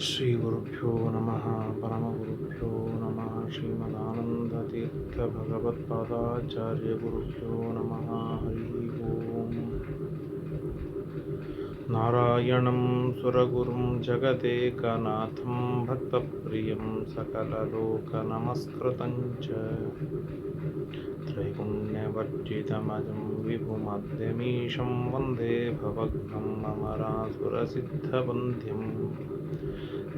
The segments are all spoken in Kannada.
ಶ್ರೀ ಗುರುಭ್ಯೋ ನಮಃ ಪರಮಗುರುಭ್ಯೋ ನಮಃ ಶ್ರೀಮದಾನಂದತೀರ್ಥ ಭಗವತ್ಪಾದಾಚಾರ್ಯ ಗುರುಭ್ಯೋ ನಮಃ ಹರಿ ಓಂ. ನಾರಾಯಣಂ ಸುರಗುರುಂ ಜಗದೇಕನಾಥಂ ಭಕ್ತಪ್ರಿಯಂ ಸಕಲಲೋಕನಮಸ್ಕೃತಂ ಚ ತ್ರೈಗುಣ್ಯವರ್ಜಿತಮಜಂ ವಿಭುಮದ್ಯಮೀಶಂ ವಂದೇ ಭವಘ್ನಂ ಅಮರಾಸುರಸಿದ್ಧವಂದ್ಯಂ.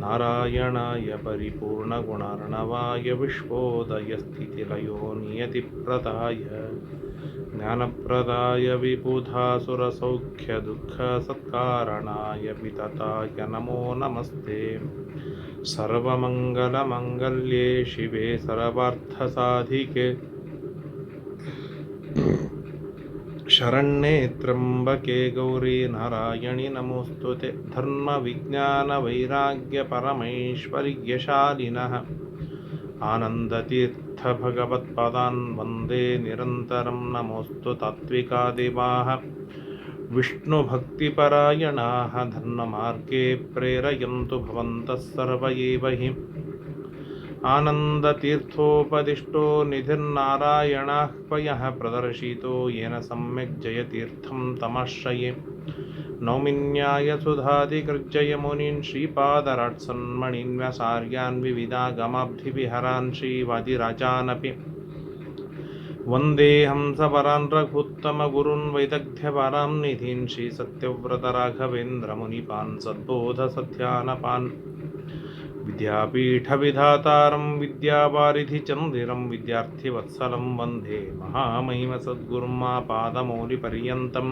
ನಾರಾಯಣಾಯ ಪರಿಪೂರ್ಣಗುಣಾರ್ಣವಾಯ ವಿಶ್ವೋದಯಸ್ಥಿತಿಲಯೋ ನಿಯತಿಪ್ರದಾಯ ಜ್ಞಾನಪ್ರದಾಯ ವಿಬುಧಾಸುರಸೌಖ್ಯದುಃಖಸತ್ಕಾರಣಾಯ ವಿತತಾಯ ನಮೋ ನಮಸ್ತೆ. ಸರ್ವಮಂಗಲಮಂಗಲ್ಯೆ ಶಿವೆ ಸರ್ವಾರ್ಥಸಾಧಿಕೆ ಶರಣ್ಯೇ ತ್ರ್ಯಂಬಕೆ ಗೌರಿ ನಾರಾಯಣಿ ನಮೋಸ್ತುತೆ. ಧರ್ಮ ವಿಜ್ಞಾನ ವೈರಾಗ್ಯ ಪರಮೈಶ್ವರ್ಯಶಾಲಿನಃ ಆನಂದತೀರ್ಥ ಭಗವತ್ಪಾದಾನ್ ವಂದೇ ನಿರಂತರಂ. ನಮೋಸ್ತು ತಾತ್ವಿಕಾ ದೇವಾಃ ವಿಷ್ಣುಭಕ್ತಿಪರಾಯಣಾಃ ಧರ್ಮಮಾರ್ಗೇ ಪ್ರೇರಯಂತು ಭವಂತಃ ಸರ್ವ ಏವ ಹಿ. ಆನಂದತೀರ್ಥೋಪದಿಷ್ಟೋ ನಿಧಿರ್ನಾರಾಯಣಃ ಪಯಃ ಪ್ರದರ್ಶಿತೋ ಯೇನ ಸಮ್ಯಕ್ ಜಯತೀರ್ಥಂ ತಮಾಶ್ರಯೇ. ನೌಮಿನ್ಯಾಯಸುಧಾದಿಕೃಜ್ಜಯ ಮುನೀನ್ ಶ್ರೀಪಾದರಾಟ್ಸನ್ಮಣೀನ್ ವ್ಯಾಸಾರ್ಯಾನ್ ವಿವಿಧಾಗಮಾಬ್ಧಿವಿಹರಾನ್ ಶ್ರೀವಾದಿರಾಜಾನಪಿ ವಂದೇ ಹಂಸವರಾನ್ ರಘುತ್ತಮಗುರುನ್ ವೈದಗ್ಧ್ಯಪರಾಂ ನಿಧೀನ್ ಶ್ರೀಸತ್ಯವ್ರತರಾಘವೇಂದ್ರಮುನಿಪಾನ್ ಸದ್ಬೋಧಸಧ್ಯಾನಪಾನ್. ವಿದ್ಯಾಪೀಠವಿಧಾತಾರಂ ವಿದ್ಯಾವಾರಿಧಿಚಂದಿರಂ ವಿದ್ಯಾರ್ಥಿವತ್ಸಲಂ ವಂದೇ ಮಹಾಮಹಿಮಸದ್ಗುರುಂ ಆಪಾದಮೌಲಿಪರ್ಯಂತಂ.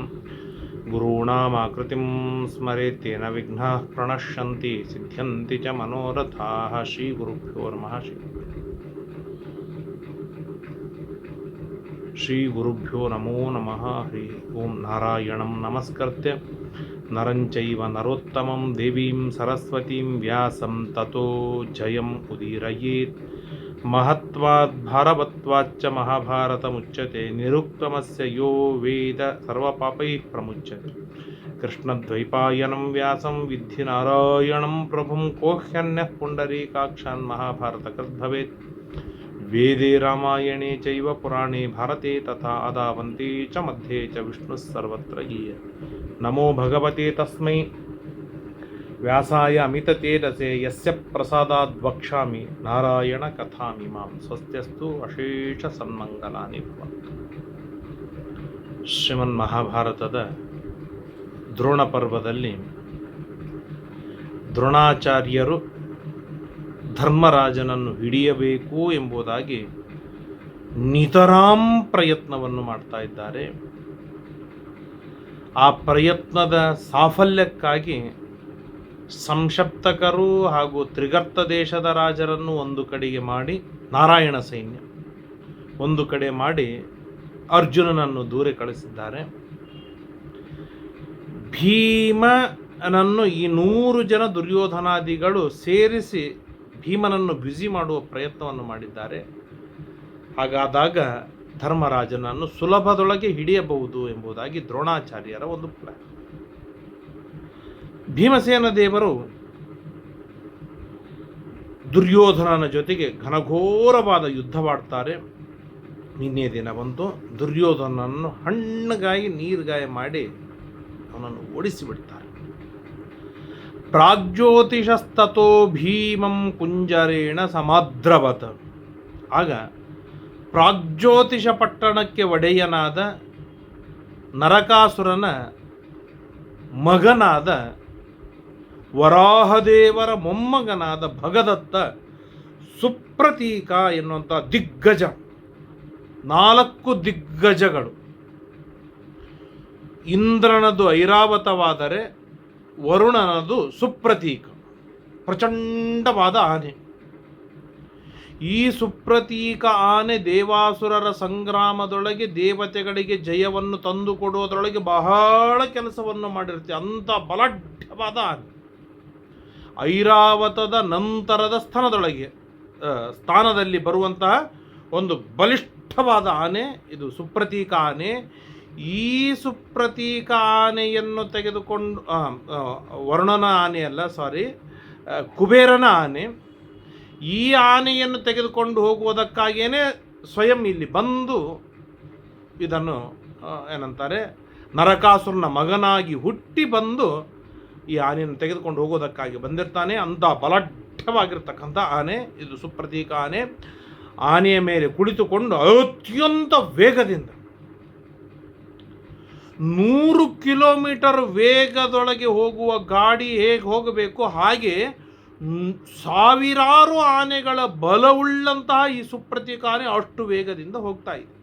ಗುರುಣಾಮಾಕೃತಿಂ ಸ್ಮರೇತ್ತೇನ ವಿಘ್ನಾಃ ಪ್ರಣಶ್ಯಂತಿ ಸಿದ್ಧ್ಯಂತಿ ಚ ಮನೋರಥಾಃ. ಶ್ರೀಗುರುಭ್ಯೋ ನಮಃ. ಶ್ರೀಗುರುಭ್ಯೋ ನಮೋ ನಮಃ ಹರಿ ಓಂ. ನಾರಾಯಣಂ ನಮಸ್ಕೃತ್ಯ ನರಂಚೈವ ನರೋತ್ತಮಂ ದೇವೀಂ ಸರಸ್ವತೀಂ ವ್ಯಾಸಂ ತತೋ ಜಯಂ ಉದೀರಯೇತ್. ಮಹತ್ವಾದ್ ಭಾರವತ್ವಾಚ್ಚ ಮಹಾಭಾರತಮುಚ್ಯತೆ ನಿರುಕ್ತಮಸ್ಯ ಯೋ ವೇದ ಸರ್ವಪಾಪೈಃ ಪ್ರಮುಚ್ಯತೆ. ಕೃಷ್ಣದ್ವೈಪಾಯನಂ ವ್ಯಾಸಂ ವಿದ್ಧಿ ನಾರಾಯಣಂ ಪ್ರಭುಂ ಕೋಹ್ಯನ್ಯಃ ಪುಂಡರೀಕಾಕ್ಷಾನ್ ಮಹಾಭಾರತಕೃದ್ಭವೇತ್. ವೇದೇ ರಾಮಾಯಣೇ ಚೈವ ಪುರಾಣೇ ಭಾರತೆ ತಥಾ ಅದಾವಂತೆ ಚ ಮಧ್ಯೆ ಚ ವಿಷ್ಣುಃ ಸರ್ವತ್ರ ಗೀಯ. ನಮೋ ಭಗವತೆ ತಸ್ಮೈ ವ್ಯಾಸಾಯ ಅಮಿತತೇಜಸೇ ಯಸ್ಯ ಪ್ರಸಾದಾದ್ ವಕ್ಷ್ಯಾಮಿ ನಾರಾಯಣ ಕಥಾಮಿಮಾಂ. ಸ್ವಸ್ತ್ಯಸ್ತು ಅಶೇಷ ಸನ್ಮಂಗಲಾನಿ ಭವಂತು. ಶ್ರೀಮನ್ ಮಹಾಭಾರತದ ದ್ರೋಣ ಪರ್ವದಲ್ಲಿ ದ್ರೋಣಾಚಾರ್ಯರು ಧರ್ಮರಾಜನನ್ನು ಹಿಡಿಯಬೇಕು ಎಂಬುದಾಗಿ ನಿತರಾಂ ಪ್ರಯತ್ನವನ್ನು ಮಾಡ್ತಾ ಇದ್ದಾರೆ. ಆ ಪ್ರಯತ್ನದ ಸಾಫಲ್ಯಕ್ಕಾಗಿ ಸಂಶಪ್ತಕರು ಹಾಗೂ ತ್ರಿಗರ್ತ ದೇಶದ ರಾಜರನ್ನು ಒಂದು ಕಡೆಗೆ ಮಾಡಿ, ನಾರಾಯಣ ಸೈನ್ಯ ಒಂದು ಕಡೆ ಮಾಡಿ ಅರ್ಜುನನನ್ನು ದೂರ ಕಳಿಸಿದ್ದಾರೆ. ಭೀಮನನ್ನು ಈ 100 ಜನ ದುರ್ಯೋಧನಾದಿಗಳು ಸೇರಿಸಿ ಭೀಮನನ್ನು ಬ್ಯುಸಿ ಮಾಡುವ ಪ್ರಯತ್ನವನ್ನು ಮಾಡಿದ್ದಾರೆ. ಹಾಗಾದಾಗ ಧರ್ಮರಾಜನನ್ನು ಸುಲಭದೊಳಗೆ ಹಿಡಿಯಬಹುದು ಎಂಬುದಾಗಿ ದ್ರೋಣಾಚಾರ್ಯರ ಒಂದು ಪ್ಲಾನ್. ಭೀಮಸೇನ ದೇವರು ದುರ್ಯೋಧನನ ಜೊತೆಗೆ ಘನಘೋರವಾದ ಯುದ್ಧವಾಡ್ತಾರೆ. ನಿನ್ನೆ ದಿನ ಬಂತು. ದುರ್ಯೋಧನನನ್ನು ಹಣ್ಣಗಾಯಿ ನೀರ್ಗಾಯ ಮಾಡಿ ಅವನನ್ನು ಓಡಿಸಿಬಿಡ್ತಾರೆ. ಪ್ರಾಗ್ಜ್ಯೋತಿಷಸ್ತತೋ ಭೀಮಂ ಕುಂಜರೇಣ ಸಮಾದ್ರವತ್. ಆಗ ಪ್ರಾಗ್ಜ್ಯೋತಿಷ ಪಟ್ಟಣಕ್ಕೆ ಒಡೆಯನಾದ ನರಕಾಸುರನ ಮಗನಾದ ವರಾಹದೇವರ ಮೊಮ್ಮಗನಾದ ಭಗದತ್ತ ಸುಪ್ರತೀಕ ಎನ್ನುವಂಥ ದಿಗ್ಗಜ, 4 ದಿಗ್ಗಜಗಳು. ಇಂದ್ರನದು ಐರಾವತವಾದರೆ ವರುಣನದು ಸುಪ್ರತೀಕ, ಪ್ರಚಂಡವಾದ ಆನೆ. ಈ ಸುಪ್ರತೀಕ ಆನೆ ದೇವಾಸುರರ ಸಂಗ್ರಾಮದೊಳಗೆ ದೇವತೆಗಳಿಗೆ ಜಯವನ್ನು ತಂದುಕೊಡುವುದರೊಳಗೆ ಬಹಳ ಕೆಲಸವನ್ನು ಮಾಡಿರುತ್ತೆ. ಅಂಥ ಬಲಾಢ್ಯವಾದ ಆನೆ. ಐರಾವತದ ನಂತರದ ಸ್ಥಾನದಲ್ಲಿ ಬರುವಂತಹ ಒಂದು ಬಲಿಷ್ಠವಾದ ಆನೆ ಇದು ಸುಪ್ರತೀಕ ಆನೆ. ಈ ಸುಪ್ರತೀಕ ಆನೆಯನ್ನು ತೆಗೆದುಕೊಂಡು ವರುಣನ ಆನೆ ಅಲ್ಲ, ಸಾರಿ, ಕುಬೇರನ ಆನೆ. ಈ ಆನೆಯನ್ನು ತೆಗೆದುಕೊಂಡು ಹೋಗುವುದಕ್ಕಾಗಿಯೇ ಸ್ವಯಂ ಇಲ್ಲಿ ಬಂದು ಇದನ್ನು ಏನಂತಾರೆ, ನರಕಾಸುರನ ಮಗನಾಗಿ ಹುಟ್ಟಿ ಬಂದು ಈ ಆನೆಯನ್ನು ತೆಗೆದುಕೊಂಡು ಹೋಗೋದಕ್ಕಾಗಿ ಬಂದಿರ್ತಾನೆ. ಅಂಥ ಬಲಾಢ್ಯವಾಗಿರ್ತಕ್ಕಂಥ ಆನೆ ಇದು, ಸುಪ್ರತೀಕ ಆನೆ. ಆನೆಯ ಮೇಲೆ ಕುಳಿತುಕೊಂಡು ಅತ್ಯಂತ ವೇಗದಿಂದ 100 ಕಿಲೋಮೀಟರ್ ವೇಗದೊಳಗೆ ಹೋಗುವ ಗಾಡಿ ಹೇಗೆ ಹೋಗಬೇಕು ಹಾಗೆ ಸಾವಿರಾರು ಆನೆಗಳ ಬಲವುಳ್ಳಂತಹ ಈ ಸುಪ್ರತೀಕ ಆನೆ ಅಷ್ಟು ವೇಗದಿಂದ ಹೋಗ್ತಾ ಇದೆ.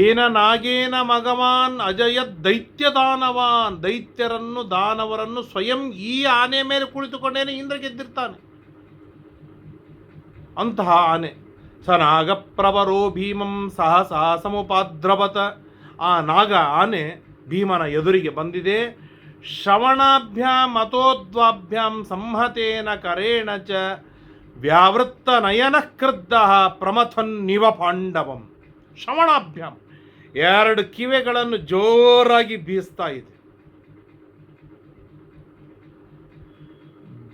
ಏನ ನಾಗೇನ ಮಗವಾನ್ ಅಜಯ ದೈತ್ಯ ದಾನವಾನ್, ದೈತ್ಯರನ್ನು ದಾನವರನ್ನು ಸ್ವಯಂ ಈ ಆನೆ ಮೇಲೆ ಕುಳಿತುಕೊಂಡೇನೆ ಇಂದ್ರ ಗೆದ್ದಿರ್ತಾನೆ. ಅಂತಹ ಆನೆ. ಸ ನಾಗಪ್ರವರೋ ಭೀಮಂ ಸಹಸಾ ಸಮುಪಾದ್ರವತ, ಆ ನಾಗ ಆನೆ ಭೀಮನ ಎದುರಿಗೆ ಬಂದಿದೆ. ಶ್ರವಣಾಭ್ಯಾಂ ಅತೋದ್ವಾಭ್ಯಾಂ ಸಂಹತೇನ ಕರೇಣ ಚ ವ್ಯಾವೃತ್ತ ನಯನ ಕ್ರುದ್ಧ ಪ್ರಮಥನ್ನಿವ ಪಾಂಡವಂ. ಶ್ರವಣಾಭ್ಯಾಂ, 2 ಕಿವೆಗಳನ್ನು ಜೋರಾಗಿ ಬೀಸ್ತಾ ಇದೆ.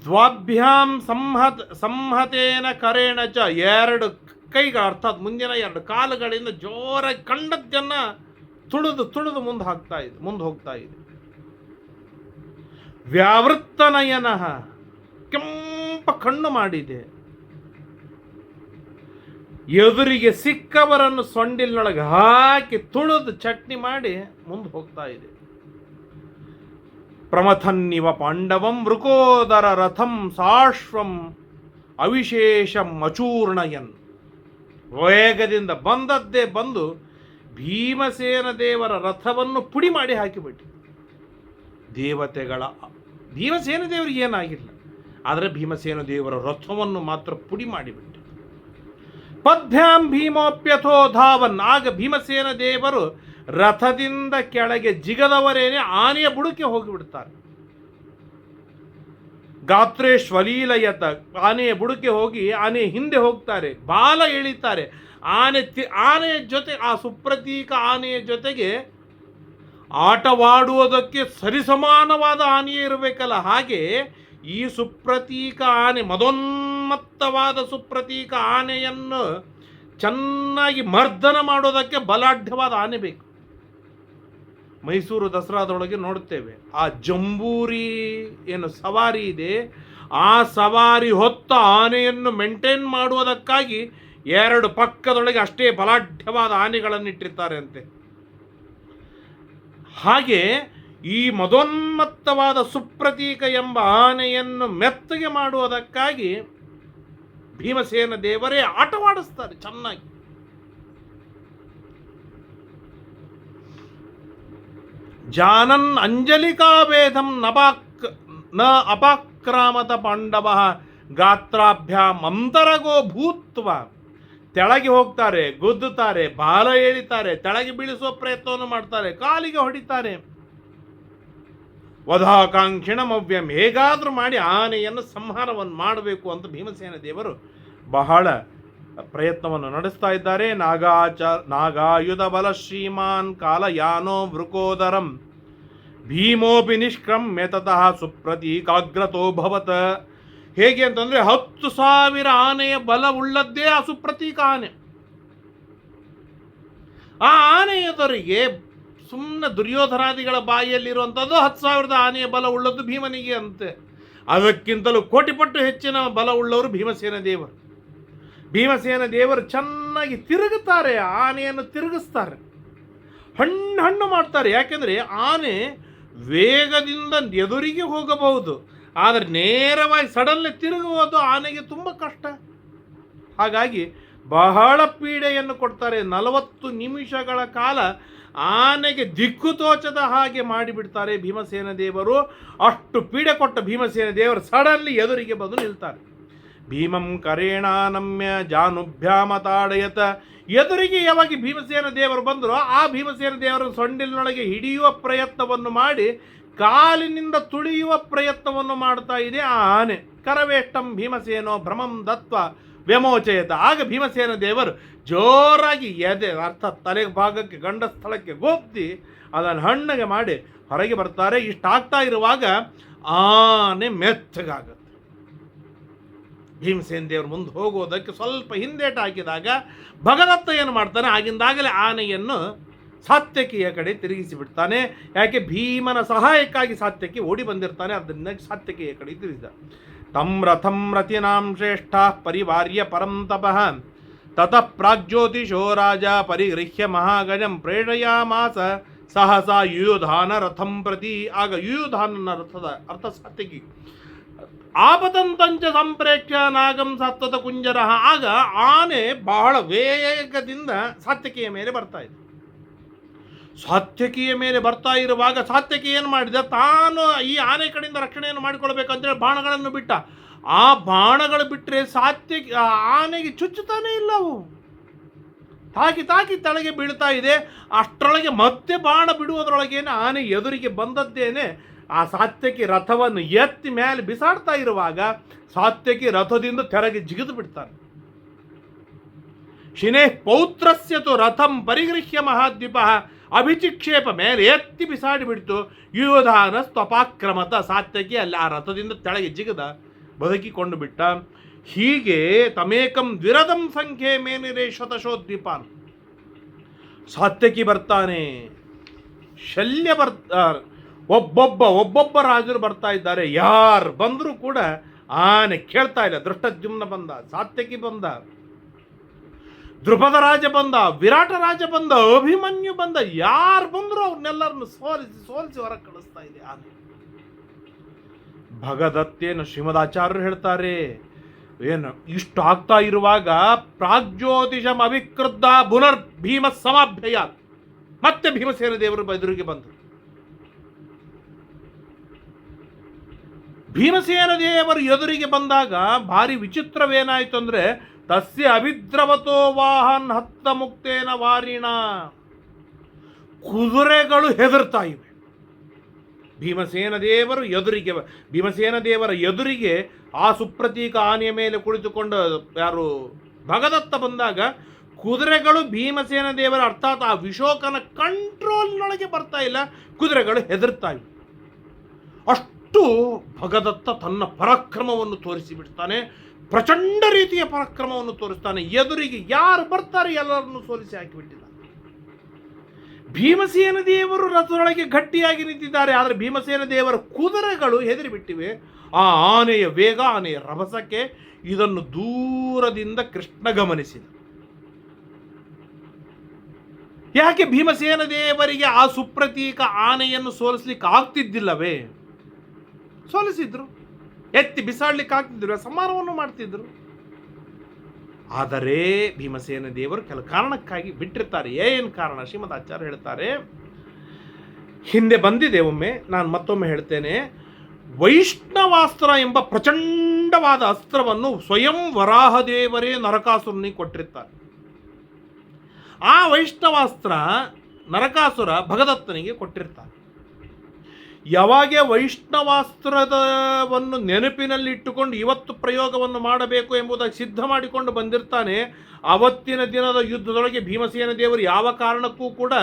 ದ್ವಾಭ್ಯಾಂ ಸಂಹತೇನ ಕರೇಣ ಚ, 2 ಕೈಗಳು ಅರ್ಥಾತ್ ಮುಂದಿನ 2 ಕಾಲುಗಳಿಂದ ಜೋರಾಗಿ ಕಂಡದ್ದನ್ನ ತುಳಿದು ಮುಂದೆ ಹೋಗ್ತಾ ಇದೆ. ವ್ಯಾವೃತ್ತ ನಯನ, ಕೆಂಪ ಕಣ್ಣು ಮಾಡಿದೆ. ಎದುರಿಗೆ ಸಿಕ್ಕವರನ್ನು ಸೊಂಡಿಲಿನೊಳಗೆ ಹಾಕಿ ತುಳಿದು ಚಟ್ನಿ ಮಾಡಿ ಮುಂದೆ ಹೋಗ್ತಾ ಇದೆ. ಪ್ರಮಥನ್ನಿವ ಪಾಂಡವಂ ವೃಕೋದರ ರಥಂ ಸಾಶ್ವಂ ಅವಿಶೇಷಂ ಅಚೂರ್ಣಯನ್. ವೇಗದಿಂದ ಬಂದದ್ದೇ ಬಂದು ಭೀಮಸೇನ ದೇವರ ರಥವನ್ನು ಪುಡಿ ಮಾಡಿ ಹಾಕಿಬಿಟ್ಟು, ಭೀಮಸೇನ ದೇವರಿಗೆ ಏನಾಗಿಲ್ಲ, ಆದರೆ ಭೀಮಸೇನ ದೇವರ ರಥವನ್ನು ಮಾತ್ರ ಪುಡಿ ಮಾಡಿಬಿಟ್ಟು. ಪದ್ಭ್ಯಾಂ ಭೀಮೋಪ್ಯಥೋ ಧಾವನ್, ಆಗ ಭೀಮಸೇನ ದೇವರು ರಥದಿಂದ ಕೆಳಗೆ ಜಿಗದವರೇನೆ ಆನೆಯ ಬುಡಕ್ಕೆ ಹೋಗಿಬಿಡ್ತಾರೆ. ಗಾತ್ರೇ ಶ್ವಲೀಲಯತ, ಆನೆಯ ಬುಡಕ್ಕೆ ಹೋಗಿ ಆನೆ ಹಿಂದೆ ಹೋಗ್ತಾರೆ, ಬಾಲ ಎಳಿತಾರೆ. ಆನೆಯ ಜೊತೆ, ಆ ಸುಪ್ರತೀಕ ಆನೆಯ ಜೊತೆಗೆ ಆಟವಾಡುವುದಕ್ಕೆ ಸರಿಸಮಾನವಾದ ಆನೆಯೇ ಇರಬೇಕಲ್ಲ, ಹಾಗೆ ಈ ಸುಪ್ರತೀಕ ಆನೆ, ಮದೋನ್ಮತ್ತವಾದ ಸುಪ್ರತೀಕ ಆನೆಯನ್ನು ಚೆನ್ನಾಗಿ ಮರ್ದನ ಮಾಡೋದಕ್ಕೆ ಬಲಾಢ್ಯವಾದ ಆನೆ ಬೇಕು. ಮೈಸೂರು ದಸರಾದೊಳಗೆ ನೋಡುತ್ತೇವೆ, ಆ ಜಂಬೂರಿ ಏನು ಸವಾರಿ ಇದೆ, ಆ ಸವಾರಿ ಹೊತ್ತ ಆನೆಯನ್ನು ಮೇಂಟೈನ್ ಮಾಡುವುದಕ್ಕಾಗಿ 2 ಪಕ್ಕದೊಳಗೆ ಅಷ್ಟೇ ಬಲಾಢ್ಯವಾದ ಆನೆಗಳನ್ನು ಇಟ್ಟಿರ್ತಾರೆ ಅಂತೆ. ಹಾಗೆ ಈ ಮದೋನ್ಮತ್ತವಾದ ಸುಪ್ರತೀಕ ಎಂಬ ಆನೆಯನ್ನು ಮೆತ್ತಗೆ ಮಾಡುವುದಕ್ಕಾಗಿ ಭೀಮಸೇನ ದೇವರೇ ಆಟವಾಡಿಸ್ತಾರೆ ಚೆನ್ನಾಗಿ. ಜಾನನ್ ಅಂಜಲಿಕಾವೇದಂ ನ ಅಪಾಕ್ರಾಮತ ಪಾಂಡವ ಗಾತ್ರಾಭ್ಯಾಂ ಅಂತರಗೋ ಭೂತ್ವ. ತೆಳಗೆ ಹೋಗ್ತಾರೆ, ಗುದ್ದುತ್ತಾರೆ, ಬಾಲ ಎಳಿತಾರೆ, ತೆಳಗೆ ಬೀಳಿಸುವ ಪ್ರಯತ್ನವನ್ನು ಮಾಡ್ತಾರೆ, ಕಾಲಿಗೆ ಹೊಡಿತಾರೆ. ವಧಾಕಾಂಕ್ಷಿಣಮವ್ಯಂ, ಹೇಗಾದ್ರೂ ಮಾಡಿ ಆನೆಯನ್ನು ಸಂಹಾರವನ್ನು ಮಾಡಬೇಕು ಅಂತ ಭೀಮಸೇನ ದೇವರು ಬಹಳ ಪ್ರಯತ್ನವನ್ನು ನಡೆಸ್ತಾ ಇದ್ದಾರೆ. ನಾಗಾಯುಧ ಬಲ ಶ್ರೀಮಾನ್ ಕಾಲಯಾನೋ ವೃಕೋದರಂ ಭೀಮೋಪಿ ನಿಷ್ಕ್ರಮ್ಯ ತತಃ ಸುಪ್ರತೀಕಾಗ್ರತೋ ಭವತ. ಹೇಗೆ ಅಂತಂದ್ರೆ 10,000 ಆನೆಯ ಬಲ ಉಳ್ಳದ್ದೇ ಆ ಸುಪ್ರತೀಕ ಆನೆ. ಆ ಆನೆ ಎದುರಿಗೆ ಸುಮ್ಮನೆ ದುರ್ಯೋಧನಾದಿಗಳ ಬಾಯಿಯಲ್ಲಿರುವಂಥದ್ದು 10,000 ಆನೆಯ ಬಲ ಉಳ್ಳದ್ದು ಭೀಮನಿಗೆ ಅಂತೆ. ಅದಕ್ಕಿಂತಲೂ ಕೋಟಿಪಟ್ಟು ಹೆಚ್ಚಿನ ಬಲ ಉಳ್ಳವರು ಭೀಮಸೇನ ದೇವರು. ಭೀಮಸೇನ ದೇವರು ಚೆನ್ನಾಗಿ ತಿರುಗುತ್ತಾರೆ, ಆನೆಯನ್ನು ತಿರುಗಿಸ್ತಾರೆ, ಹಣ್ಣು ಮಾಡ್ತಾರೆ. ಯಾಕೆಂದರೆ ಆನೆ ವೇಗದಿಂದ ಎದುರಿಗೆ ಹೋಗಬಹುದು, ಆದರೆ ನೇರವಾಗಿ ಸಡನ್ಲಿ ತಿರುಗುವುದು ಆನೆಗೆ ತುಂಬ ಕಷ್ಟ. ಹಾಗಾಗಿ ಬಹಳ ಪೀಡೆಯನ್ನು ಕೊಡ್ತಾರೆ. 40 ನಿಮಿಷಗಳ ಕಾಲ ಆನೆಗೆ ದಿಕ್ಕು ತೋಚದ ಹಾಗೆ ಮಾಡಿಬಿಡ್ತಾರೆ ಭೀಮಸೇನ ದೇವರು. ಅಷ್ಟು ಪೀಡೆ ಕೊಟ್ಟ ಭೀಮಸೇನ ದೇವರು ಸಡನ್ಲಿ ಎದುರಿಗೆ ಬಂದು ನಿಲ್ತಾರೆ. ಭೀಮಂ ಕರೇಣಾನಮ್ಯ ಜಾನುಭ್ಯಾಮ ತಾಡಯತ. ಎದುರಿಗೆ ಯಾವಾಗ ಭೀಮಸೇನ ದೇವರು ಬಂದರು, ಆ ಭೀಮಸೇನ ದೇವರ ಸೊಂಡಿಲಿನೊಳಗೆ ಹಿಡಿಯುವ ಪ್ರಯತ್ನವನ್ನು ಮಾಡಿ ಕಾಲಿನಿಂದ ತುಳಿಯುವ ಪ್ರಯತ್ನವನ್ನು ಮಾಡ್ತಾ ಇದೆ ಆ ಆನೆ. ಕರವೇಷ್ಟಂ ಭೀಮಸೇನೋ ಭ್ರಮಂ ದತ್ವ ವ್ಯಮೋಚಯತ. ಆಗ ಭೀಮಸೇನ ದೇವರು ಜೋರಾಗಿ ಎದೆ ಅರ್ಥಾತ್ ತಲೆ ಭಾಗಕ್ಕೆ ಗಂಡ ಸ್ಥಳಕ್ಕೆ ಗೋಪ್ತಿ ಅದನ್ನು ಹಣ್ಣಗೆ ಮಾಡಿ ಹೊರಗೆ ಬರ್ತಾರೆ. ಇಷ್ಟಾಗ್ತಾ ಇರುವಾಗ ಆನೆ ಮೆತ್ತಗಾಗುತ್ತೆ. ಭೀಮಸೇನ ದೇವರು ಮುಂದೆ ಹೋಗೋದಕ್ಕೆ ಸ್ವಲ್ಪ ಹಿಂದೇಟು ಹಾಕಿದಾಗ ಭಗದತ್ತ ಏನು ಮಾಡ್ತಾನೆ, ಆಗಿಂದಾಗಲೇ ಆನೆಯನ್ನು ಸಾತ್ಯಕಿಯ ಕಡೆ ತಿರುಗಿಸಿ ಬಿಡ್ತಾನೆ. ಯಾಕೆ, ಭೀಮನ ಸಹಾಯಕ್ಕಾಗಿ ಸಾತ್ಯಕಿ ಓಡಿ ಬಂದಿರ್ತಾನೆ, ಅದನ್ನ ಸಾತ್ಯಕಿಯ ಕಡೆ ತಿರುಗಿದ. ತಂ ರಥಂ ರತಿನಾಂ ಶ್ರೇಷ್ಠ ಪರಿವಾರ್ಯ ಪರಂ ತಪಃ ತತಃ ಪ್ರಾಗ್ಜ್ಯೋತಿಷೋ ರಾಜ ಪರಿಗೃಹ್ಯ ಮಹಾಗಜಂ ಪ್ರೇಷಯಾಮಾಸ ಸಹಸಾ ಯುಯುಧಾನ ರಥಂ ಪ್ರತಿ. ಆಗ ಯುಯುಧಾನನ ರಥದ ಅರ್ಥ ಸಾತ್ಯಕಿ ಆಪತಂತಂಚ ಸಂಪ್ರೇಕ್ಷ್ಯ ನಾಗಂ ಸತ್ವತ ಕುಂಜರ. ಆಗ ಆನೆ ಬಹಳ ವೇಗದಿಂದ ಸಾತ್ಯಕಿಯ ಮೇಲೆ ಬರ್ತಾ ಇದೆ. ಸಾತ್ಯಕಿಯ ಮೇಲೆ ಬರ್ತಾ ಇರುವಾಗ ಸಾತ್ಯಕಿ ಏನು ಮಾಡಿದ, ತಾನು ಈ ಆನೆ ಕಡೆಯಿಂದ ರಕ್ಷಣೆಯನ್ನು ಮಾಡಿಕೊಳ್ಬೇಕಂತೇಳಿ ಬಾಣಗಳನ್ನು ಬಿಟ್ಟ. ಆ ಬಾಣಗಳು ಬಿಟ್ಟರೆ ಸಾತ್ಯಕಿ ಆನೆಗೆ ಚುಚ್ಚುತ್ತಾನೆ ಇಲ್ಲ, ಅವು ತಾಕಿ ತಾಕಿ ತಲೆಗೆ ಬೀಳ್ತಾ ಇದೆ. ಅಷ್ಟರೊಳಗೆ ಮತ್ತೆ ಬಾಣ ಬಿಡುವುದರೊಳಗೇನೆ ಆನೆ ಎದುರಿಗೆ ಬಂದದ್ದೇನೆ ಆ ಸಾತ್ಯಕಿ ರಥವನ್ನು ಎತ್ತಿ ಮೇಲೆ ಬಿಸಾಡ್ತಾ ಇರುವಾಗ ಸಾತ್ಯಕಿ ರಥದಿಂದ ತೆರಗೆ ಜಿಗಿದು ಬಿಡ್ತಾನೆ. ಶಿನೇ ಪೌತ್ರಸ್ಯತು ರಥಂ ಪರಿಗೃಹ್ಯ ಮಹಾದ್ವೀಪ ಅಭಿಚಿಕ್ಷೇಪ, ಮೇಲೆ ಎತ್ತಿ ಬಿಸಾಡಿ ಬಿಡ್ತು. ಯುಯೋಧಾನ ಸ್ತಪಾಕ್ರಮತ, ಸಾತ್ಯಕಿ ಅಲ್ಲಿ ಆ ರಥದಿಂದ ತೆಳಗೆ ಜಿಗದ ಬದುಕಿಕೊಂಡು ಬಿಟ್ಟ. ಹೀಗೆ ತಮೇಕಂ ದ್ವಿರದಂ ಸಂಖ್ಯೆ ಮೇನಿರೆ ಶತಶೋದ್ವೀಪಾನ್. ಸಾತ್ಯಕಿ ಬರ್ತಾನೆ, ಶಲ್ಯ ಬರ್ತಾರೆ, ಒಬ್ಬೊಬ್ಬ ರಾಜರು ಬರ್ತಾ ಇದ್ದಾರೆ. ಯಾರು ಬಂದರೂ ಕೂಡ ಆನೆ ಕೇಳ್ತಾ ಇಲ್ಲ. ದೃಷ್ಟದ್ಯುಮ್ನ ಬಂದ, ಸಾತ್ಯಕಿ ಬಂದ, ದ್ರುಪದ ರಾಜ ಬಂದ, ವಿರಾಟ ರಾಜ ಬಂದ, ಅಭಿಮನ್ಯು ಬಂದ. ಯಾರು ಬಂದರೂ ಅವ್ರನ್ನೆಲ್ಲರನ್ನು ಸೋಲಿಸಿ ಹೊರಗೆ ಕಳಿಸ್ತಾ ಇದೆ ಆನೆ. ಭಗದತ್ತೇನು ಶ್ರೀಮದಾಚಾರ್ಯರು ಹೇಳ್ತಾರೆ, ಏನು ಇಷ್ಟು ಆಗ್ತಾ ಇರುವಾಗ ಪ್ರಾಗ್ಜ್ಯೋತಿಷಂ ಅವಿಕ್ರುದ್ಧ ಪುನರ್ ಭೀಮ ಸಮಾಭ್ಯಯ, ಮತ್ತೆ ಭೀಮಸೇನ ದೇವರು ಎದುರಿಗೆ ಬಂದರು. ಭೀಮಸೇನ ದೇವರು ಎದುರಿಗೆ ಬಂದಾಗ ಭಾರಿ ವಿಚಿತ್ರವೇನಾಯಿತು ಅಂದರೆ, ತಸ್ಯ ಅಭಿದ್ರವತೋ ವಾಹನ್ ಹತ್ತ ಮುಕ್ತೇನ ವಾರಿಣ. ಕುದುರೆಗಳು ಹೆದರ್ತಾ ಇವೆ. ಭೀಮಸೇನ ದೇವರ ಎದುರಿಗೆ ಆ ಸುಪ್ರತೀಕ ಆನೆಯ ಮೇಲೆ ಕುಳಿತುಕೊಂಡು ಯಾರು ಭಗದತ್ತ ಬಂದಾಗ ಕುದುರೆಗಳು ಭೀಮಸೇನ ದೇವರ ಅರ್ಥಾತ್ ಆ ವಿಶೋಕನ ಕಂಟ್ರೋಲ್ನೊಳಗೆ ಬರ್ತಾ ಇಲ್ಲ, ಕುದುರೆಗಳು ಹೆದರ್ತಾ ಇವೆ. ಅಷ್ಟು ಭಗದತ್ತ ತನ್ನ ಪರಾಕ್ರಮವನ್ನು ತೋರಿಸಿಬಿಡ್ತಾನೆ. ಪ್ರಚಂಡ ರೀತಿಯ ಪರಾಕ್ರಮವನ್ನು ತೋರಿಸ್ತಾನೆ. ಎದುರಿಗೆ ಯಾರು ಬರ್ತಾರೆ ಎಲ್ಲರನ್ನು ಸೋಲಿಸಿ ಹಾಕಿಬಿಟ್ಟಿದ್ದಾನೆ. ಭೀಮಸೇನ ದೇವರು ರಥದೊಳಗೆ ಗಟ್ಟಿಯಾಗಿ ನಿಂತಿದ್ದಾರೆ. ಆದರೆ ಭೀಮಸೇನ ದೇವರ ಕುದುರೆಗಳು ಹೆದರಿಬಿಟ್ಟಿವೆ ಆ ಆನೆಯ ವೇಗ, ಆನೆಯ ರಭಸಕ್ಕೆ. ಇದನ್ನು ದೂರದಿಂದ ಕೃಷ್ಣ ಗಮನಿಸಿದ. ಯಾಕೆ ಭೀಮಸೇನ ದೇವರಿಗೆ ಆ ಸುಪ್ರತೀಕ ಆನೆಯನ್ನು ಸೋಲಿಸ್ಲಿಕ್ಕೆ ಆಗ್ತಿದ್ದಿಲ್ಲವೇ? ಸೋಲಿಸಿದ್ರು, ಎತ್ತಿ ಬಿಸಾಡ್ಲಿಕ್ಕೆ ಆಗ್ತಿದ್ರು, ಸಮಾರವನ್ನು ಮಾಡ್ತಿದ್ರು. ಆದರೆ ಭೀಮಸೇನ ದೇವರು ಕೆಲ ಕಾರಣಕ್ಕಾಗಿ ಬಿಟ್ಟಿರ್ತಾರೆ. ಏನು ಕಾರಣ? ಶ್ರೀಮದ್ ಆಚಾರ್ಯ ಹೇಳ್ತಾರೆ, ಹಿಂದೆ ಬಂದಿದೆ ಒಮ್ಮೆ, ನಾನು ಮತ್ತೊಮ್ಮೆ ಹೇಳ್ತೇನೆ. ವೈಷ್ಣವಾಸ್ತ್ರ ಎಂಬ ಪ್ರಚಂಡವಾದ ಅಸ್ತ್ರವನ್ನು ಸ್ವಯಂ ವರಾಹದೇವರೇ ನರಕಾಸುರನಿಗೆ ಕೊಟ್ಟಿರ್ತಾರೆ. ಆ ವೈಷ್ಣವಾಸ್ತ್ರ ನರಕಾಸುರ ಭಗದತ್ತನಿಗೆ ಕೊಟ್ಟಿರ್ತಾರೆ. ಯಾವಾಗ ವೈಷ್ಣವಾಸ್ತ್ರವನ್ನು ನೆನಪಿನಲ್ಲಿ ಇಟ್ಟುಕೊಂಡು ಇವತ್ತು ಪ್ರಯೋಗವನ್ನು ಮಾಡಬೇಕು ಎಂಬುದಾಗಿ ಸಿದ್ಧ ಮಾಡಿಕೊಂಡು ಬಂದಿರ್ತಾನೆ, ಅವತ್ತಿನ ದಿನದ ಯುದ್ಧದೊಳಗೆ ಭೀಮಸೇನ ದೇವರು ಯಾವ ಕಾರಣಕ್ಕೂ ಕೂಡ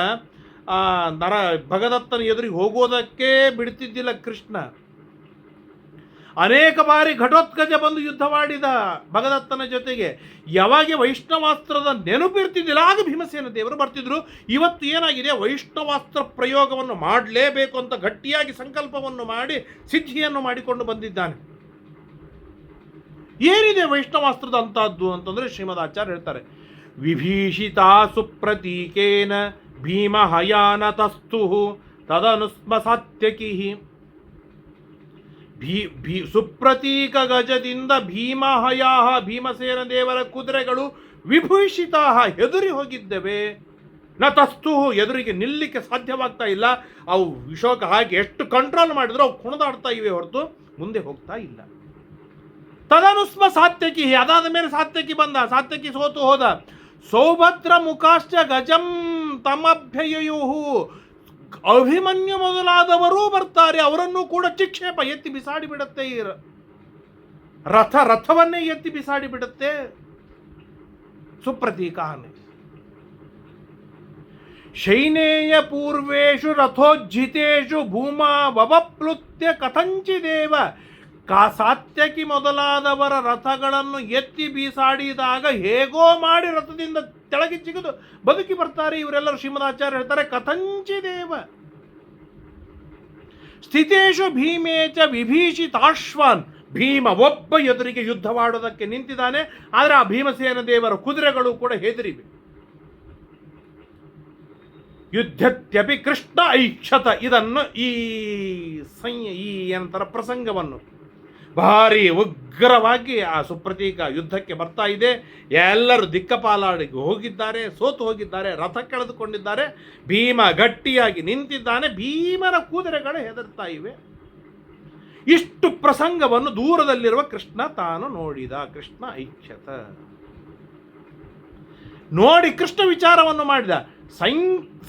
ಭಗದತ್ತನ ಎದುರಿಗೆ ಹೋಗೋದಕ್ಕೆ ಬಿಡ್ತಿದ್ದಿಲ್ಲ ಕೃಷ್ಣ. ಅನೇಕ ಬಾರಿ ಘಟೋತ್ಕಜ ಬಂದು ಯುದ್ಧ ಮಾಡಿದ ಭಗದತ್ತನ ಜೊತೆಗೆ. ಯಾವಾಗ ವೈಷ್ಣವಾಸ್ತ್ರದ ನೆನಪಿರ್ತಿದ್ದಿಲ್ಲ ಆಗ ಭೀಮಸೇನ ದೇವರು ಬರ್ತಿದ್ರು. ಇವತ್ತು ಏನಾಗಿದೆ, ವೈಷ್ಣವಾಸ್ತ್ರ ಪ್ರಯೋಗವನ್ನು ಮಾಡಲೇಬೇಕು ಅಂತ ಗಟ್ಟಿಯಾಗಿ ಸಂಕಲ್ಪವನ್ನು ಮಾಡಿ ಸಿದ್ಧಿಯನ್ನು ಮಾಡಿಕೊಂಡು ಬಂದಿದ್ದಾನೆ. ಏನಿದೆ ವೈಷ್ಣವಾಸ್ತ್ರದ ಅಂತಹದ್ದು ಅಂತಂದ್ರೆ ಶ್ರೀಮದ್ ಆಚಾರ್ಯ ಹೇಳ್ತಾರೆ, ವಿಭೀಷಿತಾ ಸುಪ್ರತೀಕೇನ ಭೀಮ ಹಯಾನತಸ್ತು ತದನುಸ್ಮ ಸಾತ್ಯಕಿ. ಸುಪ್ರತೀಕ ಗಜದಿಂದ ಭೀಮಹಯಾ, ಭೀಮಸೇನ ದೇವರ ಕುದುರೆಗಳು ವಿಭೂಷಿತಾ, ಹೆದರಿ ಹೋಗಿದ್ದೇವೆ. ನ ತಸ್ತು, ಎದುರಿಗೆ ನಿಲ್ಲಿಕ್ಕೆ ಸಾಧ್ಯವಾಗ್ತಾ ಇಲ್ಲ. ಅವು ವಿಶೋಕ ಹಾಗೆ ಎಷ್ಟು ಕಂಟ್ರೋಲ್ ಮಾಡಿದ್ರು ಅವು ಕುಣಿದಾಡ್ತಾ ಇವೆ ಹೊರತು ಮುಂದೆ ಹೋಗ್ತಾ ಇಲ್ಲ. ತದನುಸ್ಮ ಸಾತ್ಯಕಿ, ಅದಾದ ಮೇಲೆ ಸಾತ್ಯಕಿ ಬಂದ, ಸಾತ್ಯಕಿ ಸೋತು ಹೋದ. ಸೌಭದ್ರ ಮುಖಾಶ್ಚ ಗಜಂ ತಮಭ್ಯಯು, ಅಭಿಮನ್ಯು ಮೊದಲಾದವರೂ ಬರ್ತಾರೆ, ಅವರನ್ನು ಕೂಡ ಚಿಕ್ಷೇಪ ಎತ್ತಿ ಬಿಸಾಡಿ ಬಿಡುತ್ತೆ. ರಥವನ್ನೇ ಎತ್ತಿ ಬಿಸಾಡಿ ಬಿಡುತ್ತೆ. ಸುಪ್ರತೀಕ ಆನೆ. ಶೈನೇಯ ಪೂರ್ವೇಶು ರಥೋಜ್ಜಿತೇಶು ಭೂಮಾ ವವಪ್ಲುತ್ಯ ಕಥಂಚಿದೇವ ಸಾತ್ಯಕಿ ಮೊದಲಾದವರ ರಥಗಳನ್ನು ಎತ್ತಿ ಬೀಸಾಡಿದಾಗ ಹೇಗೋ ಮಾಡಿ ರಥದಿಂದ ಕೆಳಗೆ ಚಿಗಿದು ಬದುಕಿ ಬರ್ತಾರೆ ಇವರೆಲ್ಲರೂ. ಶ್ರೀಮದಾಚಾರ್ಯ ಹೇಳ್ತಾರೆ ಕಥಂಚಿದೇವ ಸ್ಥಿತೇಶು ಭೀಮೇಚ ವಿಭೀಷಿತಾಶ್ವಾನ್. ಭೀಮ ಒಬ್ಬ ಎದುರಿಗೆ ಯುದ್ಧವಾಡೋದಕ್ಕೆ ನಿಂತಿದ್ದಾನೆ, ಆದರೆ ಆ ಭೀಮಸೇನ ದೇವರ ಕುದುರೆಗಳು ಕೂಡ ಹೆದರಿವೆ. ಯುದ್ಧತ್ಯಪಿ ಕೃಷ್ಣ ಐಕ್ಷತ. ಇದನ್ನು ಈ ಏನಂತರ ಪ್ರಸಂಗವನ್ನು ಭಾರಿ ಉಗ್ರವಾಗಿ ಆ ಸುಪ್ರತೀಕ ಯುದ್ಧಕ್ಕೆ ಬರ್ತಾ ಇದೆ. ಎಲ್ಲರೂ ದಿಕ್ಕಪಾಲಾಡಿಗೆ ಹೋಗಿದ್ದಾರೆ, ಸೋತು ಹೋಗಿದ್ದಾರೆ, ರಥ ಕೆಳೆದುಕೊಂಡಿದ್ದಾರೆ. ಭೀಮ ಗಟ್ಟಿಯಾಗಿ ನಿಂತಿದ್ದಾನೆ, ಭೀಮನ ಕುದುರೆಗಳು ಹೆದರ್ತಾ ಇವೆ. ಇಷ್ಟು ಪ್ರಸಂಗವನ್ನು ದೂರದಲ್ಲಿರುವ ಕೃಷ್ಣ ತಾನು ನೋಡಿದ. ಕೃಷ್ಣ ಐಕ್ಷತ ನೋಡಿ ಕೃಷ್ಣ ವಿಚಾರವನ್ನು ಮಾಡಿದ.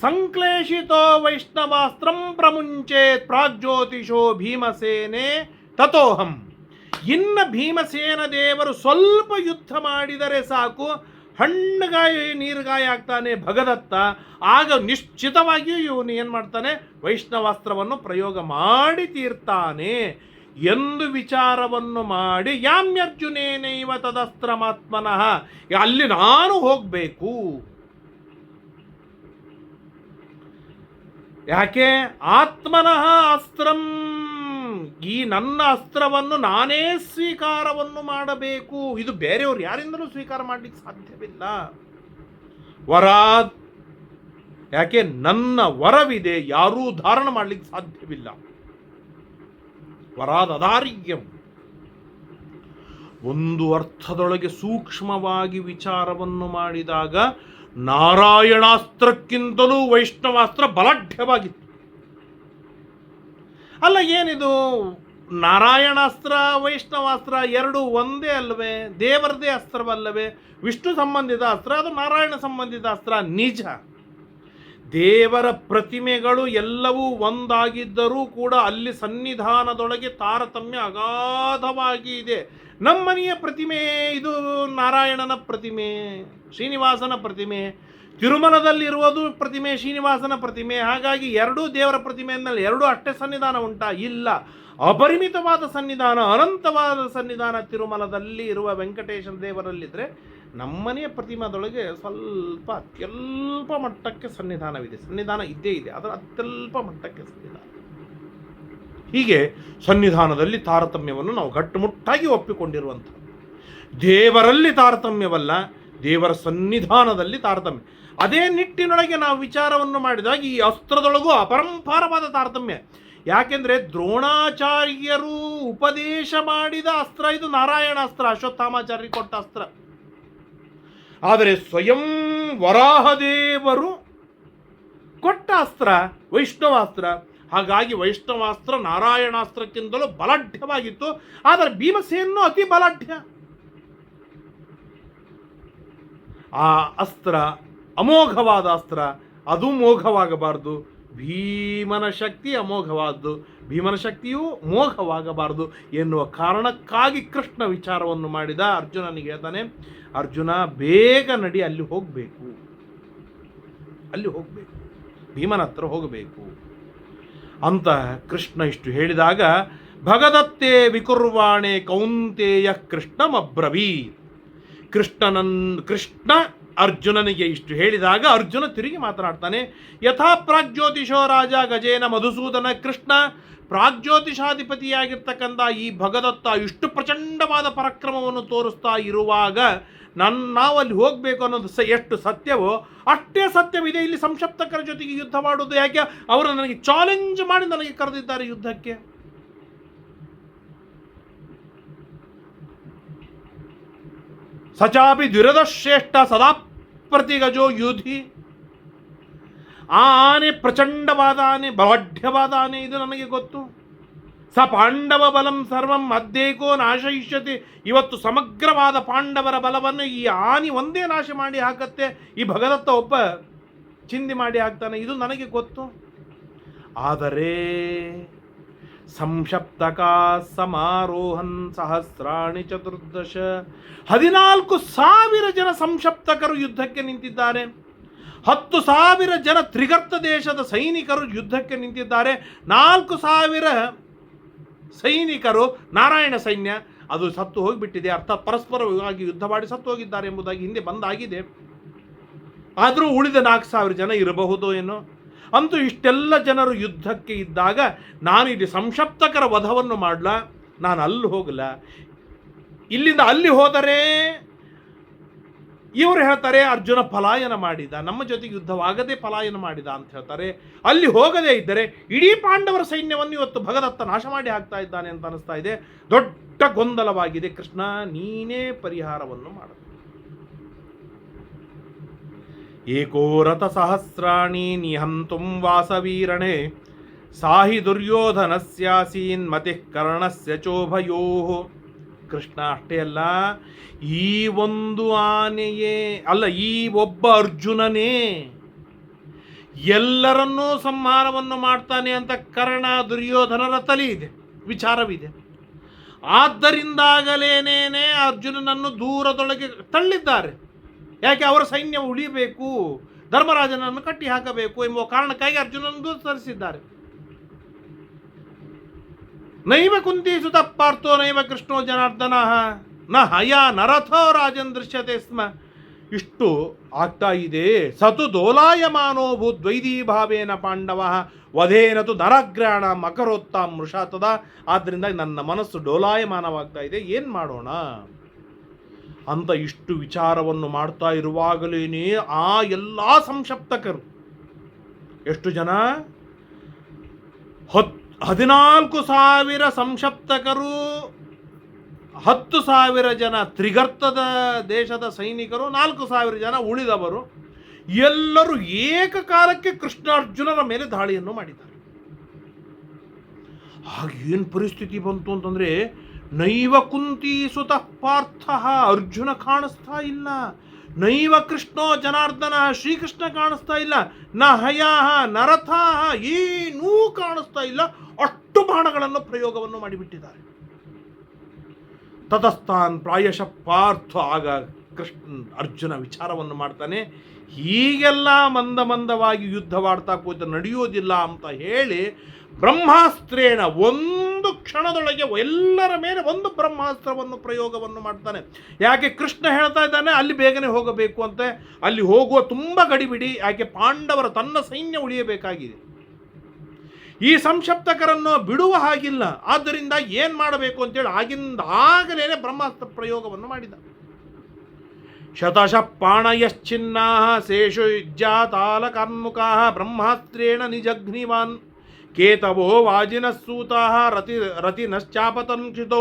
ಸಂಕ್ಲೇಶಿತೋ ವೈಷ್ಣವಾಸ್ತ್ರಂ ಪ್ರಮುಂಚೇತ್ ಪ್ರಾಗ್ಜ್ಯೋತಿಷೋ ಭೀಮಸೇನೆ ತಥೋಹಂ. ಇನ್ನು ಭೀಮಸೇನ ದೇವರು ಸ್ವಲ್ಪ ಯುದ್ಧ ಮಾಡಿದರೆ ಸಾಕು, ಹಣ್ಣುಗಾಯ ನೀರುಗಾಯ ಆಗ್ತಾನೆ ಭಗದತ್ತ. ಆಗ ನಿಶ್ಚಿತವಾಗಿಯೂ ಇವನು ಏನು ಮಾಡ್ತಾನೆ, ವೈಷ್ಣವಾಸ್ತ್ರವನ್ನು ಪ್ರಯೋಗ ಮಾಡಿ ತೀರ್ತಾನೆ ಎಂದು ವಿಚಾರವನ್ನು ಮಾಡಿ ಯಾಮ್ಯರ್ಜುನೇನೈವ ತದಸ್ತ್ರಮಾತ್ಮನಃ. ಅಲ್ಲಿ ನಾನು ಹೋಗಬೇಕು. ಯಾಕೆ? ಆತ್ಮನಃ ಅಸ್ತ್ರಂ. ಈ ನನ್ನ ಅಸ್ತ್ರವನ್ನು ನಾನೇ ಸ್ವೀಕಾರವನ್ನು ಮಾಡಬೇಕು. ಇದು ಬೇರೆಯವರು ಯಾರಿಂದಲೂ ಸ್ವೀಕಾರ ಮಾಡಲಿಕ್ಕೆ ಸಾಧ್ಯವಿಲ್ಲ. ವರಾದ್. ಯಾಕೆ? ನನ್ನ ವರವಿದೆ, ಯಾರೂ ಧಾರಣ ಮಾಡಲಿಕ್ಕೆ ಸಾಧ್ಯವಿಲ್ಲ. ವರಾದ್ ಅದಾರ್ಯಂ. ಒಂದು ಅರ್ಥದೊಳಗೆ ಸೂಕ್ಷ್ಮವಾಗಿ ವಿಚಾರವನ್ನು ಮಾಡಿದಾಗ ನಾರಾಯಣಾಸ್ತ್ರಕ್ಕಿಂತಲೂ ವೈಷ್ಣವಾಸ್ತ್ರ ಬಲಾಢ್ಯವಾಗಿತ್ತು. ಅಲ್ಲ, ಏನಿದು ನಾರಾಯಣಾಸ್ತ್ರ ವೈಷ್ಣವಾಸ್ತ್ರ ಎರಡು ಒಂದೇ ಅಲ್ಲವೇ? ದೇವರದೇ ಅಸ್ತ್ರವಲ್ಲವೇ? ವಿಷ್ಣು ಸಂಬಂಧಿತ ಅಸ್ತ್ರ, ಅದು ನಾರಾಯಣ ಸಂಬಂಧಿತ ಅಸ್ತ್ರ. ನಿಜ, ದೇವರ ಪ್ರತಿಮೆಗಳು ಎಲ್ಲವೂ ಒಂದಾಗಿದ್ದರೂ ಕೂಡ ಅಲ್ಲಿ ಸನ್ನಿಧಾನದೊಳಗೆ ತಾರತಮ್ಯ ಅಗಾಧವಾಗಿ ಇದೆ. ನಮ್ಮನೆಯ ಪ್ರತಿಮೆ ಇದು ನಾರಾಯಣನ ಪ್ರತಿಮೆ, ಶ್ರೀನಿವಾಸನ ಪ್ರತಿಮೆ. ತಿರುಮಲದಲ್ಲಿರುವುದು ಪ್ರತಿಮೆ ಶ್ರೀನಿವಾಸನ ಪ್ರತಿಮೆ. ಹಾಗಾಗಿ ಎರಡೂ ದೇವರ ಪ್ರತಿಮೆ ಅಂದಮೇಲೆ ಎರಡೂ ಅಷ್ಟೇ ಸನ್ನಿಧಾನ ಉಂಟಾ? ಇಲ್ಲ. ಅಪರಿಮಿತವಾದ ಸನ್ನಿಧಾನ, ಅನಂತವಾದ ಸನ್ನಿಧಾನ ತಿರುಮಲದಲ್ಲಿ ಇರುವ ವೆಂಕಟೇಶ ದೇವರಲ್ಲಿದ್ದರೆ, ನಮ್ಮನೆಯ ಪ್ರತಿಮಾದೊಳಗೆ ಸ್ವಲ್ಪ ಅತ್ಯಲ್ಪ ಮಟ್ಟಕ್ಕೆ ಸನ್ನಿಧಾನವಿದೆ. ಸನ್ನಿಧಾನ ಇದ್ದೇ ಇದೆ, ಅದರ ಅತ್ಯಲ್ಪ ಮಟ್ಟಕ್ಕೆ ಸನ್ನಿಧಾನ. ಹೀಗೆ ಸನ್ನಿಧಾನದಲ್ಲಿ ತಾರತಮ್ಯವನ್ನು ನಾವು ಗಟ್ಟುಮುಟ್ಟಾಗಿ ಒಪ್ಪಿಕೊಂಡಿರುವಂಥದ್ದು. ದೇವರಲ್ಲಿ ತಾರತಮ್ಯವಲ್ಲ, ದೇವರ ಸನ್ನಿಧಾನದಲ್ಲಿ ತಾರತಮ್ಯ. ಅದೇ ನಿಟ್ಟಿನೊಳಗೆ ನಾವು ವಿಚಾರವನ್ನು ಮಾಡಿದಾಗ ಈ ಅಸ್ತ್ರದೊಳಗೂ ಅಪರಂಪಾರವಾದ ತಾರತಮ್ಯ. ಯಾಕೆಂದರೆ ದ್ರೋಣಾಚಾರ್ಯರು ಉಪದೇಶ ಮಾಡಿದ ಅಸ್ತ್ರ ಇದು ನಾರಾಯಣಾಸ್ತ್ರ, ಅಶ್ವತ್ಥಾಮಾಚಾರ್ಯ ಕೊಟ್ಟ ಅಸ್ತ್ರ. ಆದರೆ ಸ್ವಯಂ ವರಾಹದೇವರು ಕೊಟ್ಟ ಅಸ್ತ್ರ ವೈಷ್ಣವಾಸ್ತ್ರ. ಹಾಗಾಗಿ ವೈಷ್ಣವಾಸ್ತ್ರ ನಾರಾಯಣಾಸ್ತ್ರಕ್ಕಿಂತಲೂ ಬಲಾಢ್ಯವಾಗಿತ್ತು. ಆದರೆ ಭೀಮಸೇನೂ ಅತಿ ಬಲಾಢ್ಯ. ಆ ಅಸ್ತ್ರ ಅಮೋಘವಾದ ಅಸ್ತ್ರ, ಅದು ಮೋಘವಾಗಬಾರದು. ಭೀಮನ ಶಕ್ತಿ ಅಮೋಘವಾದ್ದು, ಭೀಮನ ಶಕ್ತಿಯೂ ಮೋಘವಾಗಬಾರದು ಎನ್ನುವ ಕಾರಣಕ್ಕಾಗಿ ಕೃಷ್ಣ ವಿಚಾರವನ್ನು ಮಾಡಿದ. ಅರ್ಜುನನಿಗೆ ಹೇಳ್ತಾನೆ, ಅರ್ಜುನ ಬೇಗ ನಡಿ, ಅಲ್ಲಿ ಹೋಗಬೇಕು, ಅಲ್ಲಿ ಹೋಗಬೇಕು, ಭೀಮನ ಹತ್ರ ಹೋಗಬೇಕು ಅಂತ ಕೃಷ್ಣ ಇಷ್ಟು ಹೇಳಿದಾಗ, ಭಗದತ್ತೇ ವಿಕುರ್ವಾಣೆ ಕೌಂತೇಯ ಕೃಷ್ಣಮಬ್ರವೀತ್. ಕೃಷ್ಣ ಅರ್ಜುನನಿಗೆ ಇಷ್ಟು ಹೇಳಿದಾಗ ಅರ್ಜುನ ತಿರುಗಿ ಮಾತನಾಡ್ತಾನೆ. ಯಥಾ ಪ್ರಾಗ್ಜ್ಯೋತಿಷೋ ರಾಜ ಗಜೇನ ಮಧುಸೂದನ. ಕೃಷ್ಣ ಪ್ರಾಗ್ಜ್ಯೋತಿಷಾಧಿಪತಿಯಾಗಿರ್ತಕ್ಕಂಥ ಈ ಭಗದತ್ತ ಇಷ್ಟು ಪ್ರಚಂಡವಾದ ಪರಾಕ್ರಮವನ್ನು ತೋರಿಸ್ತಾ ಇರುವಾಗ ನಾವು ಅಲ್ಲಿ ಹೋಗಬೇಕು ಅನ್ನೋದು ಎಷ್ಟು ಸತ್ಯವೋ ಅಷ್ಟೇ ಸತ್ಯವಿದೆ ಇಲ್ಲಿ ಸಂಶಪ್ತಕರ ಜೊತೆಗೆ ಯುದ್ಧ ಮಾಡೋದು. ಯಾಕೆ? ಅವರು ನನಗೆ ಚಾಲೆಂಜ್ ಮಾಡಿ ನನಗೆ ಕರೆದಿದ್ದಾರೆ ಯುದ್ಧಕ್ಕೆ. ಸಚಾಪಿ ದ್ವಿರದಶ್ರೇಷ್ಠ ಸದಾ ಪ್ರತಿಗಜೋ ಯುಧಿ. ಆ ಆನೆ ಪ್ರಚಂಡವಾದ ಆನೆ, ಬಲಾಢ್ಯವಾದ ಆನೆ, ಇದು ನನಗೆ ಗೊತ್ತು. ಸ ಪಾಂಡವ ಬಲಂ ಸರ್ವಂ ಅದ್ದೇಕೋ ನಾಶಯಿಷ್ಯತಿ. ಇವತ್ತು ಸಮಗ್ರವಾದ ಪಾಂಡವರ ಬಲವನ್ನು ಈ ಆನೆ ಒಂದೇ ನಾಶ ಮಾಡಿ ಹಾಕತ್ತೆ, ಈ ಭಗದತ್ತ ಒಬ್ಬ ಚಿಂದಿ ಮಾಡಿ ಹಾಕ್ತಾನೆ, ಇದು ನನಗೆ ಗೊತ್ತು. ಆದರೆ ಸಂಶಪ್ತಕಾ ಸಮಾರೋಹನ್ ಸಹಸ್ರಾಣಿ ಚತುರ್ದಶ. 14,000 ಜನ ಸಂಶಪ್ತಕರು ಯುದ್ಧಕ್ಕೆ ನಿಂತಿದ್ದಾರೆ. 10,000 ಜನ ತ್ರಿಗರ್ತ ದೇಶದ ಸೈನಿಕರು ಯುದ್ಧಕ್ಕೆ ನಿಂತಿದ್ದಾರೆ. 4,000 ಸೈನಿಕರು ನಾರಾಯಣ ಸೈನ್ಯ ಅದು ಸತ್ತು ಹೋಗಿಬಿಟ್ಟಿದೆ. ಅರ್ಥಾತ್ ಪರಸ್ಪರವಾಗಿ ಯುದ್ಧ ಮಾಡಿ ಸತ್ತು ಹೋಗಿದ್ದಾರೆ ಎಂಬುದಾಗಿ ಹಿಂದೆ ಬಂದಾಗಿದೆ. ಆದರೂ ಉಳಿದ 4,000 ಜನ ಇರಬಹುದು ಏನೋ. ಅಂತೂ ಇಷ್ಟೆಲ್ಲ ಜನರು ಯುದ್ಧಕ್ಕೆ ಇದ್ದಾಗ ನಾನು ಇಲ್ಲಿ ಸಂಶಪ್ತಕರ ವಧವನ್ನು ಮಾಡಲ, ನಾನು ಅಲ್ಲಿ ಹೋಗಲ, ಇಲ್ಲಿಂದ ಅಲ್ಲಿ ಹೋದರೆ ಇವರು ಹೇಳ್ತಾರೆ ಅರ್ಜುನ ಪಲಾಯನ ಮಾಡಿದ, ನಮ್ಮ ಜೊತೆಗೆ ಯುದ್ಧವಾಗದೆ ಪಲಾಯನ ಮಾಡಿದ ಅಂತ ಹೇಳ್ತಾರೆ. ಅಲ್ಲಿ ಹೋಗದೇ ಇದ್ದರೆ ಇಡೀ ಪಾಂಡವರ ಸೈನ್ಯವನ್ನು ಇವತ್ತು ಭಗದತ್ತ ನಾಶ ಮಾಡಿ ಹಾಕ್ತಾ ಇದ್ದಾನೆ ಅಂತ ಅನಿಸ್ತಾ ಇದೆ. ದೊಡ್ಡ ಗೊಂದಲವಾಗಿದೆ. ಕೃಷ್ಣ, ನೀನೇ ಪರಿಹಾರವನ್ನು ಮಾಡು. ಏಕೋ ರಥ ಸಹಸ್ರಾಣಿ ನಿಹಂತುಂ ವಾಸವೀರಣೆ ಸಾಹಿ ದುರ್ಯೋಧನಸ್ಯಾಸೀನ್ ಮತಿಃ ಕರ್ಣಸ್ಯ ಚೋಭಯೋ. ಕೃಷ್ಣ ಅಷ್ಟೇ ಅಲ್ಲ, ಈ ಒಂದು ಆನೆಯೇ ಅಲ್ಲ, ಈ ಒಬ್ಬ ಅರ್ಜುನನೇ ಎಲ್ಲರನ್ನೂ ಸಂಹಾರವನ್ನು ಮಾಡ್ತಾನೆ ಅಂತ ಕರ್ಣ ದುರ್ಯೋಧನರ ತಲೆ ಇದೆ, ವಿಚಾರವಿದೆ. ಆದ್ದರಿಂದಾಗಲೇನೇನೆ ಅರ್ಜುನನನ್ನು ದೂರದೊಳಗೆ ತಳ್ಳಿದ್ದಾರೆ. ಯಾಕೆ? ಅವರ ಸೈನ್ಯ ಉಳಿಯಬೇಕು, ಧರ್ಮರಾಜನನ್ನು ಕಟ್ಟಿ ಹಾಕಬೇಕು ಎಂಬ ಕಾರಣಕ್ಕಾಗಿ ಅರ್ಜುನನ್ನು ತರಿಸಿದ್ದಾರೆ. ನೈವ ಕುಂತೀಸುತ ಪಾರ್ಥೋ ನೈವ ಕೃಷ್ಣೋ ಜನಾರ್ದನ ನ ಹಯ ನರಥೋ ರಾಜನ್ ದೃಶ್ಯತೆ ಸ್ಮ. ಇಷ್ಟು ಆಗ್ತಾ ಇದೆ. ಸತು ದೋಲಾಯಮಾನೋ ಭೂದ್ವೈದೀ ಭಾವೇನ ಪಾಂಡವ ವಧೇನ ತು ನರಗ್ರಹಣ ಮಕರೋತ್ತಾಂ ಮೃಷಾತದ. ಆದ್ದರಿಂದ ನನ್ನ ಮನಸ್ಸು ಡೋಲಾಯಮಾನವಾಗ್ತಾ ಇದೆ, ಏನು ಮಾಡೋಣ ಅಂತ ಇಷ್ಟು ವಿಚಾರವನ್ನು ಮಾಡ್ತಾ ಇರುವಾಗಲೇನೆ ಆ ಎಲ್ಲ ಸಂಶಪ್ತಕರು, ಎಷ್ಟು ಜನ? 14,000 ಸಂಶಪ್ತಕರು, 10,000 ಜನ ತ್ರಿಗರ್ತದ ದೇಶದ ಸೈನಿಕರು, 4,000 ಜನ ಉಳಿದವರು ಎಲ್ಲರೂ ಏಕಕಾಲಕ್ಕೆ ಕೃಷ್ಣಾರ್ಜುನರ ಮೇಲೆ ದಾಳಿಯನ್ನು ಮಾಡಿದ್ದಾರೆ. ಆಗ ಏನು ಪರಿಸ್ಥಿತಿ ಬಂತು ಅಂತಂದರೆ, ನೈವ ಕುಂತೀಸುತ ಪಾರ್ಥ, ಅರ್ಜುನ ಕಾಣಿಸ್ತಾ ಇಲ್ಲ. ನೈವ ಕೃಷ್ಣೋ ಜನಾರ್ದನ, ಶ್ರೀಕೃಷ್ಣ ಕಾಣಿಸ್ತಾ ಇಲ್ಲ. ನ ಹಯಾಹ ನರಥಾಹ, ಏನೂ ಕಾಣಿಸ್ತಾ ಇಲ್ಲ. ಅಷ್ಟು ಬಾಣಗಳನ್ನು ಪ್ರಯೋಗವನ್ನು ಮಾಡಿಬಿಟ್ಟಿದ್ದಾರೆ. ತತಸ್ಥಾನ್ ಪ್ರಾಯಶಃ ಪಾರ್ಥ. ಆಗ ಅರ್ಜುನ ವಿಚಾರವನ್ನು ಮಾಡ್ತಾನೆ, ಹೀಗೆಲ್ಲ ಮಂದವಾಗಿ ಯುದ್ಧವಾಡ್ತಾ ಕೂತು ನಡೆಯೋದಿಲ್ಲ ಅಂತ ಹೇಳಿ ಬ್ರಹ್ಮಾಸ್ತ್ರೇಣ ಒಂದು ಕ್ಷಣದೊಳಗೆ ಎಲ್ಲರ ಮೇಲೆ ಒಂದು ಬ್ರಹ್ಮಾಸ್ತ್ರವನ್ನು ಪ್ರಯೋಗವನ್ನು ಮಾಡ್ತಾನೆ. ಯಾಕೆ? ಕೃಷ್ಣ ಹೇಳ್ತಾ ಇದ್ದಾನೆ ಅಲ್ಲಿ ಬೇಗನೆ ಹೋಗಬೇಕು ಅಂತೆ, ಅಲ್ಲಿ ಹೋಗುವ ತುಂಬ ಗಡಿಬಿಡಿ. ಯಾಕೆ? ಪಾಂಡವರ ತನ್ನ ಸೈನ್ಯ ಉಳಿಯಬೇಕಾಗಿದೆ, ಈ ಸಂಶಪ್ತಕರನ್ನು ಬಿಡುವ ಹಾಗಿಲ್ಲ. ಆದ್ದರಿಂದ ಏನು ಮಾಡಬೇಕು ಅಂತೇಳಿ ಆಗಲೇ ಬ್ರಹ್ಮಾಸ್ತ್ರ ಪ್ರಯೋಗವನ್ನು ಮಾಡಿದ. ಶತಶಃ ಪಾಣಯಶ್ಚಿನ್ನಾ ಶೇಷು ಯುಜ್ಯಾತಾಲ ಕಾರ್ಮುಕಾ ಬ್ರಹ್ಮಾಸ್ತ್ರೇಣ ನಿಜಗ್ನಿವಾನ್ ಕೇತವೋ ವಾಜಿನಸ್ಸೂತಾ ರತಿನಶ್ಚಾಪತಂಕ್ಷಿತೋ.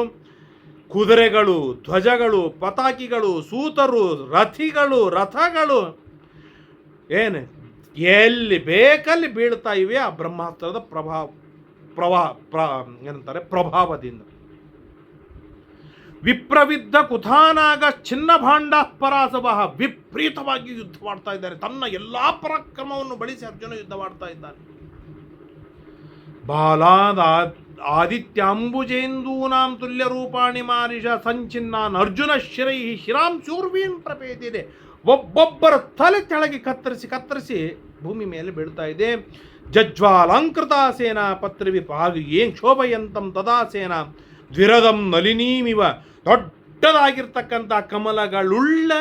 ಕುದುರೆಗಳು, ಧ್ವಜಗಳು, ಪತಾಕಿಗಳು, ಸೂತರು, ರಥಗಳು ಏನು ಎಲ್ಲಿ ಬೇಕಲ್ಲಿ ಬೀಳ್ತಾ ಇವೆ ಆ ಬ್ರಹ್ಮಾಸ್ತ್ರದ ಏನಂತಾರೆ ಪ್ರಭಾವದಿಂದ. ವಿಪ್ರವಿದ್ಧ ಕುಥಾನಾಗ ಚಿನ್ನ ಭಾಂಡ ಪರಾಸವ. ವಿಪರೀತವಾಗಿ ಯುದ್ಧ ಮಾಡ್ತಾ ಇದ್ದಾರೆ. ತನ್ನ ಎಲ್ಲಾ ಪರಾಕ್ರಮವನ್ನು ಬಳಸಿ ಅರ್ಜುನ ಯುದ್ಧ ಮಾಡ್ತಾ ಇದ್ದಾನೆ. ಬಾಲಾದ ಆದಿತ್ಯಾಂಬುಜೇಂದೂನಾಂ ತುಲ್ಯ ರೂಪಾಣಿ ಮಾರಿಷ ಸಂಚಿನ್ನಾನ್ ಅರ್ಜುನ ಶಿರೈ ಶಿರಾಂ ಶೂರ್ವೀನ್ ಪ್ರಪೇತಿದೆ. ಒಬ್ಬೊಬ್ಬರ ತಲೆ ಕೆಳಗೆ ಕತ್ತರಿಸಿ ಭೂಮಿ ಮೇಲೆ ಬೀಳ್ತಾ ಇದೆ. ಜಜ್ವಾಲಂಕೃತ ಸೇನಾ ಪತ್ರವಿಪಾಗಿ ಏನ್ ಶೋಭಯಂತಂ ತದಾ ಸೇನಾ ದ್ವಿರದಂ ನಲಿನೀಮಿವ. ದೊಡ್ಡದಾಗಿರ್ತಕ್ಕಂಥ ಕಮಲಗಳುಳ್ಳ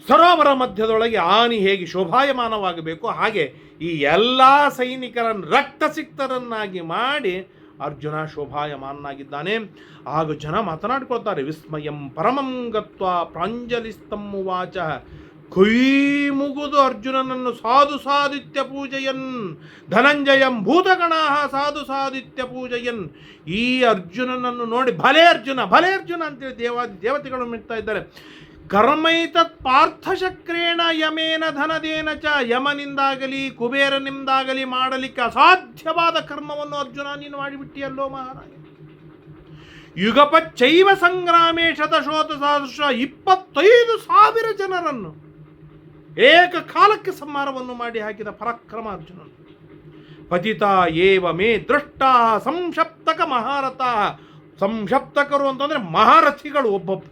ಸರೋವರ ಮಧ್ಯದೊಳಗೆ ಆನೆ ಹೇಗೆ ಶೋಭಾಯಮಾನವಾಗಬೇಕು ಹಾಗೆ ಈ ಎಲ್ಲ ಸೈನಿಕರನ್ನು ರಕ್ತಸಿಕ್ತರನ್ನಾಗಿ ಮಾಡಿ ಅರ್ಜುನ ಶೋಭಾಯಮಾನಾಗಿದ್ದಾನೆ. ಆಗ ಜನ ಮಾತನಾಡ್ಕೊಳ್ತಾರೆ, ವಿಸ್ಮಯಂ ಪರಮಂ ಗತ್ವಾ ಪ್ರಾಂಜಲಿಸ್ತಮ್ಮುವಾಚ. ಮುಗಿದು ಅರ್ಜುನನನ್ನು ಸಾಧು ಸಾಧಿತ್ಯ ಪೂಜಯನ್ ಧನಂಜಯಂ ಭೂತಗಣಾ ಸಾಧು ಸಾಧಿತ್ಯ ಪೂಜಯನ್. ಈ ಅರ್ಜುನನನ್ನು ನೋಡಿ ಭಲೆ ಅರ್ಜುನ ಅಂತೇಳಿ ದೇವತೆಗಳು ಮಿಡ್ತಾ ಇದ್ದಾರೆ. ಕರ್ಮೈತತ್ ಪಾರ್ಥಶಕ್ರೇಣ ಯಮೇನ ಧನದೇನ ಚ. ಯಮನಿಂದಾಗಲಿ ಕುಬೇರನಿಂದಾಗಲಿ ಮಾಡಲಿಕ್ಕೆ ಅಸಾಧ್ಯವಾದ ಕರ್ಮವನ್ನು ಅರ್ಜುನ ನೀನು ಮಾಡಿಬಿಟ್ಟಿಯಲ್ಲೋ ಮಹಾರಾಜ. ಯುಗಪಚ್ಚೈವ ಸಂಗ್ರಾಮೇ ಶತಶೋತ ಸಹಸ್ರ 25,000 ಜನರನ್ನು ಏಕಕಾಲಕ್ಕೆ ಸಂಹಾರವನ್ನು ಮಾಡಿ ಹಾಕಿದ ಪರಾಕ್ರಮ ಅರ್ಜುನನು. ಪತಿತ ಏವ ಮೇ ದೃಷ್ಟ ಸಂಶಪ್ತಕ ಮಹಾರಥ. ಸಂಶಪ್ತಕರು ಅಂತಂದ್ರೆ ಮಹಾರಥಿಗಳು ಒಬ್ಬೊಬ್ಬ.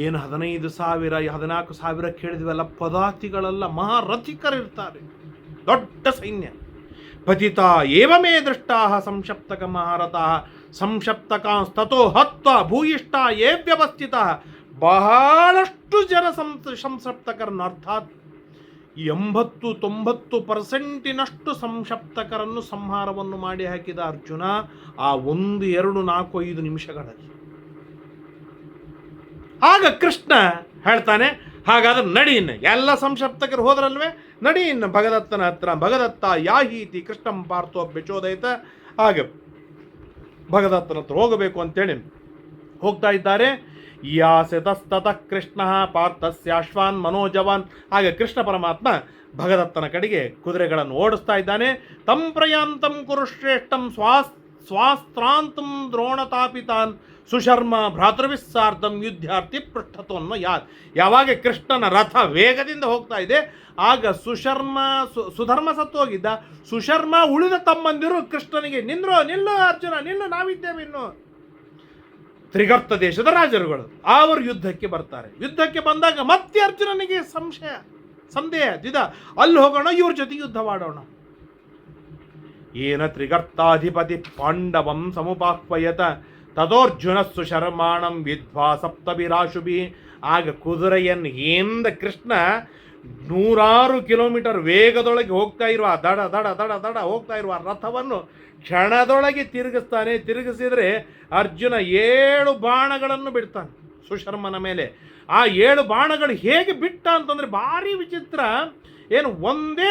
ಏನು 15,000 14,000 ಕೇಳಿದ್ವಲ್ಲ, ಪದಾತಿಗಳಲ್ಲ, ಮಹಾರಥಿಕರಿರ್ತಾರೆ, ದೊಡ್ಡ ಸೈನ್ಯ. ಪತಿತ ಏವ ಮೇ ದೃಷ್ಟಾ ಸಂಶಪ್ತಕ ಮಹಾರಥ ಸಂಶಪ್ತಕಾಂಸ್ತೋ ಹತ್ವ ಭೂಯಿಷ್ಠ ಏ ವ್ಯವಸ್ಥಿತ. ಬಹಳಷ್ಟು ಜನ ಸಂಸಪ್ತಕರನ್ನು, ಅರ್ಥಾತ್ 80-90% ಸಂಶಪ್ತಕರನ್ನು ಸಂಹಾರವನ್ನು ಮಾಡಿ ಹಾಕಿದ ಅರ್ಜುನ ಆ 1, 2, 4, 5 ನಿಮಿಷಗಳಲ್ಲಿ. ಆಗ ಕೃಷ್ಣ ಹೇಳ್ತಾನೆ, ಹಾಗಾದ್ರೆ ನಡಿ ಇನ್ನು, ಎಲ್ಲ ಸಂಶಪ್ತಕರು ಹೋದ್ರಲ್ವೇ, ನಡಿ ಇನ್ನು ಭಗದತ್ತನ ಹತ್ರ. ಭಗದತ್ತ ಯಾಹೀತಿ ಕೃಷ್ಣಂ ಪಾರ್ಥೋ ಬೆಚೋದಯಿತ. ಹಾಗೆ ಭಗದತ್ತನ ಹತ್ರ ಹೋಗಬೇಕು ಅಂತೇಳಿ ಹೋಗ್ತಾ ಇದ್ದಾರೆ. ಯಾಸೆತಸ್ತತಃ ಕೃಷ್ಣ ಪಾರ್ಥಸ್ಯಾಶ್ವಾನ್ ಮನೋಜವಾನ್. ಹಾಗೆ ಕೃಷ್ಣ ಪರಮಾತ್ಮ ಭಗದತ್ತನ ಕಡೆಗೆ ಕುದುರೆಗಳನ್ನು ಓಡಿಸ್ತಾ ಇದ್ದಾನೆ. ತಂ ಪ್ರಯಾಂತಂ ಕುರುಶ್ರೇಷ್ಠಂ ಸ್ವಾಸ್ತ್ರಾಂತಂ ದ್ರೋಣತಾಪಿತಾನ್ ಸುಶರ್ಮ ಭ್ರಾತೃವಿಸ್ಸಾರ್ಧಂ ಯುದ್ಧಾರ್ಥಿ ಪೃಷ್ಠತೋನ್ಮ ಯಾದ್. ಯಾವಾಗ ಕೃಷ್ಣನ ರಥ ವೇಗದಿಂದ ಹೋಗ್ತಾ ಇದೆ, ಆಗ ಸುಧರ್ಮ ಸತ್ತೋಗಿದ್ದ. ಸುಶರ್ಮ ಉಳಿದ ತಮ್ಮಂದಿರು ಕೃಷ್ಣನಿಗೆ ನಿಲ್ಲು ಅರ್ಜುನ ನಿಲ್ಲು, ನಾವಿದ್ದೇವೆ ಇನ್ನು. ತ್ರಿಗರ್ತ ದೇಶದ ರಾಜರುಗಳು ಅವರು ಯುದ್ಧಕ್ಕೆ ಬರ್ತಾರೆ. ಯುದ್ಧಕ್ಕೆ ಬಂದಾಗ ಮತ್ತೆ ಅರ್ಜುನನಿಗೆ ಸಂದೇಹ ದಿದ, ಅಲ್ಲಿ ಹೋಗೋಣ, ಇವ್ರ ಜೊತೆ ಯುದ್ಧ ಮಾಡೋಣ. ಏನ ತ್ರಿಗರ್ತಾಧಿಪತಿ ಪಾಂಡವಂ ಸಮುಪಾಹ್ವಯತ ತದೋರ್ಜುನ ಸುಶರ್ಮಾಣಂ ವಿದ್ವಾ ಸಪ್ತಭಿರಾಶುಭಿ. ಆಗ ಕುದುರೆಯನ್ನು ಹಿಂದ ಕೃಷ್ಣ 100 ಕಿಲೋಮೀಟರ್ ವೇಗದೊಳಗೆ ಹೋಗ್ತಾ ಇರುವ ದಡ ದಡ ದಡ ದಡ ಹೋಗ್ತಾ ಇರುವ ರಥವನ್ನು ಕ್ಷಣದೊಳಗೆ ತಿರುಗಿಸಿದರೆ ಅರ್ಜುನ 7 ಬಾಣಗಳನ್ನು ಬಿಡ್ತಾನೆ ಸುಶರ್ಮನ ಮೇಲೆ. ಆ 7 ಬಾಣಗಳು ಹೇಗೆ ಬಿಟ್ಟ ಅಂತಂದರೆ ಭಾರಿ ವಿಚಿತ್ರ. ಏನು, ಒಂದೇ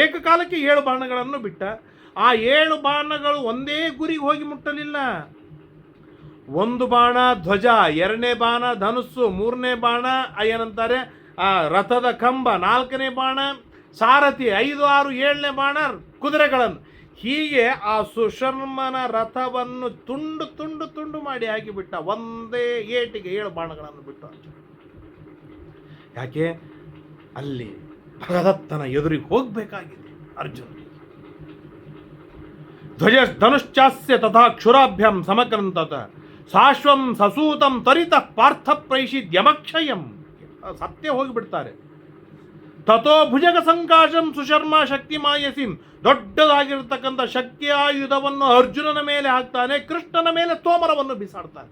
ಏಕಕಾಲಕ್ಕೆ 7 ಬಾಣಗಳನ್ನು ಬಿಟ್ಟ. ಆ 7 ಬಾಣಗಳು ಒಂದೇ ಗುರಿಗೆ ಹೋಗಿ ಮುಟ್ಟಲಿಲ್ಲ. 1 ಬಾಣ ಧ್ವಜ, 2ನೇ ಬಾಣ ಧನುಸ್ಸು, 3ನೇ ಬಾಣ ಏನಂತಾರೆ ಆ ರಥದ ಕಂಬ, 4ನೇ ಬಾಣ ಸಾರಥಿ, 5, 6, 7ನೇ ಬಾಣ ಕುದುರೆಗಳನ್ನು. ಹೀಗೆ ಆ ಸುಶರ್ಮನ ರಥವನ್ನು ತುಂಡು ತುಂಡು ತುಂಡು ಮಾಡಿ ಹಾಕಿಬಿಟ್ಟ. ಒಂದೇ ಏಟಿಗೆ 7 ಬಾಣಗಳನ್ನು ಬಿಟ್ಟು. ಯಾಕೆ? ಅಲ್ಲಿ ಭಗದತ್ತನ ಎದುರಿಗೆ ಹೋಗಬೇಕಾಗಿದೆ ಅರ್ಜುನ. ಧ್ವಜ ಧನುಶ್ಚಾಸ್ಯ ತಥಾ ಕ್ಷುರಾಭ್ಯಂ ಸಮಕ್ರಂತತ ಸಾಶ್ವಂ ಸಸೂತಂ ತ್ವರಿತ ಪಾರ್ಥ ಪ್ರೈಷಿದ್ಯಮಕ್ಷಯಂ. ಸತ್ಯ ಹೋಗಿಬಿಡ್ತಾರೆ. ತಥೋ ಭುಜಗ ಸಂಕಾಶಂ ಸುಶರ್ಮ ಶಕ್ತಿ ಮಾಯಸಿಂ. ದೊಡ್ಡದಾಗಿರ್ತಕ್ಕಂಥ ಶಕ್ತಿಯಾಯುಧವನ್ನು ಅರ್ಜುನನ ಮೇಲೆ ಹಾಕ್ತಾನೆ, ಕೃಷ್ಣನ ಮೇಲೆ ತೋಮರವನ್ನು ಬಿಸಾಡ್ತಾನೆ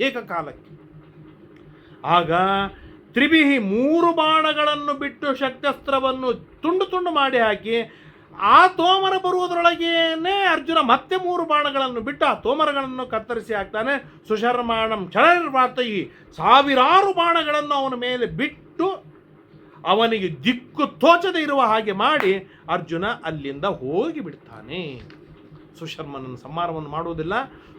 ಏಕಕಾಲಕ್ಕೆ. ಆಗ ತ್ರಿಭಿಹಿ 3 ಬಾಣಗಳನ್ನು ಬಿಟ್ಟು ಶಕ್ತಸ್ತ್ರವನ್ನು ತುಂಡು ತುಂಡು ಮಾಡಿ ಹಾಕಿ ಆ ತೋಮರ ಬರುವುದರೊಳಗೇನೆ ಅರ್ಜುನ ಮತ್ತೆ 3 ಬಾಣಗಳನ್ನು ಬಿಟ್ಟು ಆ ತೋಮರಗಳನ್ನು ಕತ್ತರಿಸಿ ಹಾಕ್ತಾನೆ. ಸುಶರ್ಮಾಣಂ ಕ್ಷಣನಿರ್ವಾತೈ, 1000 ಬಾಣಗಳನ್ನು ಅವನ ಮೇಲೆ ಬಿಟ್ಟು ಅವನಿಗೆ ದಿಕ್ಕು ತೋಚದೆ ಇರುವ ಹಾಗೆ ಮಾಡಿ ಅರ್ಜುನ ಅಲ್ಲಿಂದ ಹೋಗಿ ಬಿಡ್ತಾನೆ. ಸುಶರ್ಮನನ್ನು ಸಂಹಾರವನ್ನು ಮಾಡುವುದಿಲ್ಲ.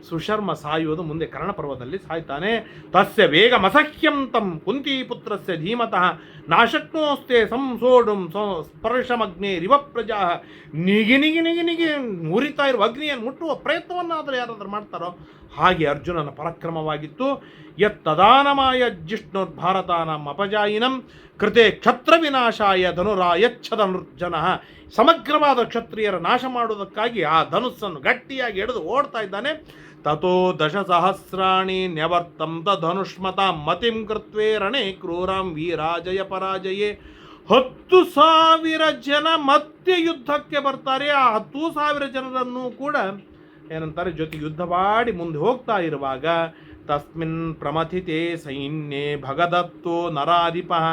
ಸುಶರ್ಮ ಸಾಯುವುದು ಮುಂದೆ ಕರ್ಣಪರ್ವದಲ್ಲಿ ಸಾಯ್ತಾನೆ. ತಸ್ಯ ವೇಗ ಮಸಹ್ಯಂ ತಂ ಕುಂತೀಪುತ್ರಸ್ಯ ಧೀಮತಃ ನಾಶಕ್ನೋಸ್ತೆ ಸಂಸೋಡುಂ ಸ್ಪರ್ಶಮಗ್ನೇ ರಿವ ಪ್ರಜಾ. ನಿಗಿ ನಿಗಿ ನಿಗಿ ನಿಗಿ ಉರಿತಾ ಇರುವ ಅಗ್ನಿಯನ್ನು ಮುಟ್ಟುವ ಪ್ರಯತ್ನವನ್ನಾದರೂ ಯಾರಾದರೂ ಮಾಡ್ತಾರೋ ಹಾಗೆ ಅರ್ಜುನನ ಪರಾಕ್ರಮವಾಗಿತ್ತು. ಯತ್ತದಾನಮಾಯ ಜಿಷ್ಣುರ್ಭಾರತಾನಾಂ ಅಪಜಾಯಿನಂ ಕೃತೆ ಕ್ಷತ್ರ ವಿನಾಶಾಯ ಧನುರಾಯಚ್ಛದನುರ್ಜನ. ಸಮಗ್ರವಾದ ಕ್ಷತ್ರಿಯರ ನಾಶ ಮಾಡುವುದಕ್ಕಾಗಿ ಆ ಧನುಸ್ಸನ್ನು ಗಟ್ಟಿಯಾಗಿ ಎಳೆದು ಓಡ್ತಾ ಇದ್ದಾನೆ. ತಥೋ 10,000 ನ್ಯವರ್ತಂ ಧನುಷ್ಮತ ಮತಿಂ ಕೃತ್ವೇ ರಣೇ ಕ್ರೂರಾಂ ವೀರಾಜಯ ಪರಾಜಯೇ. 10,000 ಜನ ಮತ್ತೆ ಯುದ್ಧಕ್ಕೆ ಬರ್ತಾರೆ. ಆ 10,000 ಜನರನ್ನು ಕೂಡ ಏನಂತಾರೆ ಜೊತೆಗೆ ಯುದ್ಧ ಮಾಡಿ ಮುಂದೆ ಹೋಗ್ತಾ ಇರುವಾಗ ತಸ್ಮಿನ್ ಪ್ರಮಥಿತೆ ಸೈನ್ಯೇ ಭಗದತ್ತೋ ನರಾಧಿಪಃ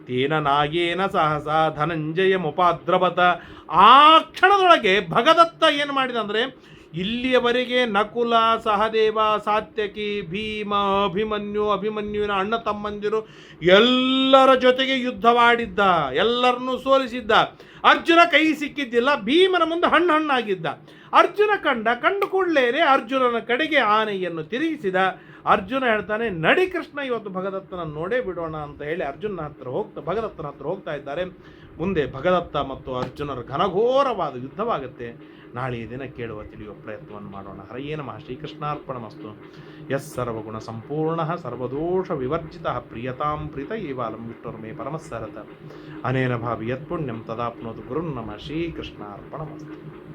ತೇನ ನಾಗೇನ ಸಹಸ ಧನಂಜಯ ಮುಪಾದ್ರವತ. ಆ ಕ್ಷಣದೊಳಗೆ ಭಗದತ್ತ ಏನು ಮಾಡಿದ ಅಂದರೆ, ಇಲ್ಲಿಯವರೆಗೆ ನಕುಲ, ಸಹದೇವ, ಸಾತ್ಯಕಿ, ಭೀಮ, ಅಭಿಮನ್ಯುವಿನ ಅಣ್ಣ ತಮ್ಮಂದಿರು ಎಲ್ಲರ ಜೊತೆಗೆ ಯುದ್ಧವಾಡಿದ್ದ, ಎಲ್ಲರನ್ನೂ ಸೋಲಿಸಿದ್ದ. ಅರ್ಜುನ ಕೈ ಸಿಕ್ಕಿದ್ದಿಲ್ಲ, ಭೀಮನ ಮುಂದೆ ಹಣ್ಣಾಗಿದ್ದ. ಅರ್ಜುನ ಕಂಡು ಕೂಡಲೇ ಅರ್ಜುನನ ಕಡೆಗೆ ಆನೆಯನ್ನು ತಿರುಗಿಸಿದ. ಅರ್ಜುನ ಹೇಳ್ತಾನೆ, ನಡಿ ಕೃಷ್ಣ, ಇವತ್ತು ಭಗದತ್ತನ ನೋಡೇ ಬಿಡೋಣ ಅಂತ ಹೇಳಿ ಭಗದತ್ತನ ಹತ್ರ ಹೋಗ್ತಾ ಇದ್ದಾರೆ. ಮುಂದೆ ಭಗದತ್ತ ಮತ್ತು ಅರ್ಜುನರ ಘನಘೋರವಾದ ಯುದ್ಧವಾಗುತ್ತೆ. ನಾಳೆ ದಿನ ಕೇಳುವ ತಿಳಿಯುವ ಪ್ರಯತ್ನವನ್ನು ಮಾಡೋಣ. ಹರಯೇ ನಮಃ. ಶ್ರೀಕೃಷ್ಣಾರ್ಪಣಮಸ್ತು. ಯಸ್ ಸರ್ವಗುಣ ಸಂಪೂರ್ಣ ಸರ್ವದೋಷ ವಿವರ್ಜಿತ ಪ್ರಿಯತಾಂ ಪ್ರೀತ ಏವಾಲಂ ವಿಷ್ಣುರ್ಮೇ ಪರಮಸ್ಸರತ ಅನೇನ ಭಾವಿ ಯತ್ಪುಣ್ಯಂ ತದಾಪ್ನೋತು ಗುರುನ್ನಮ. ಶ್ರೀಕೃಷ್ಣಾರ್ಪಣಮಸ್ತು.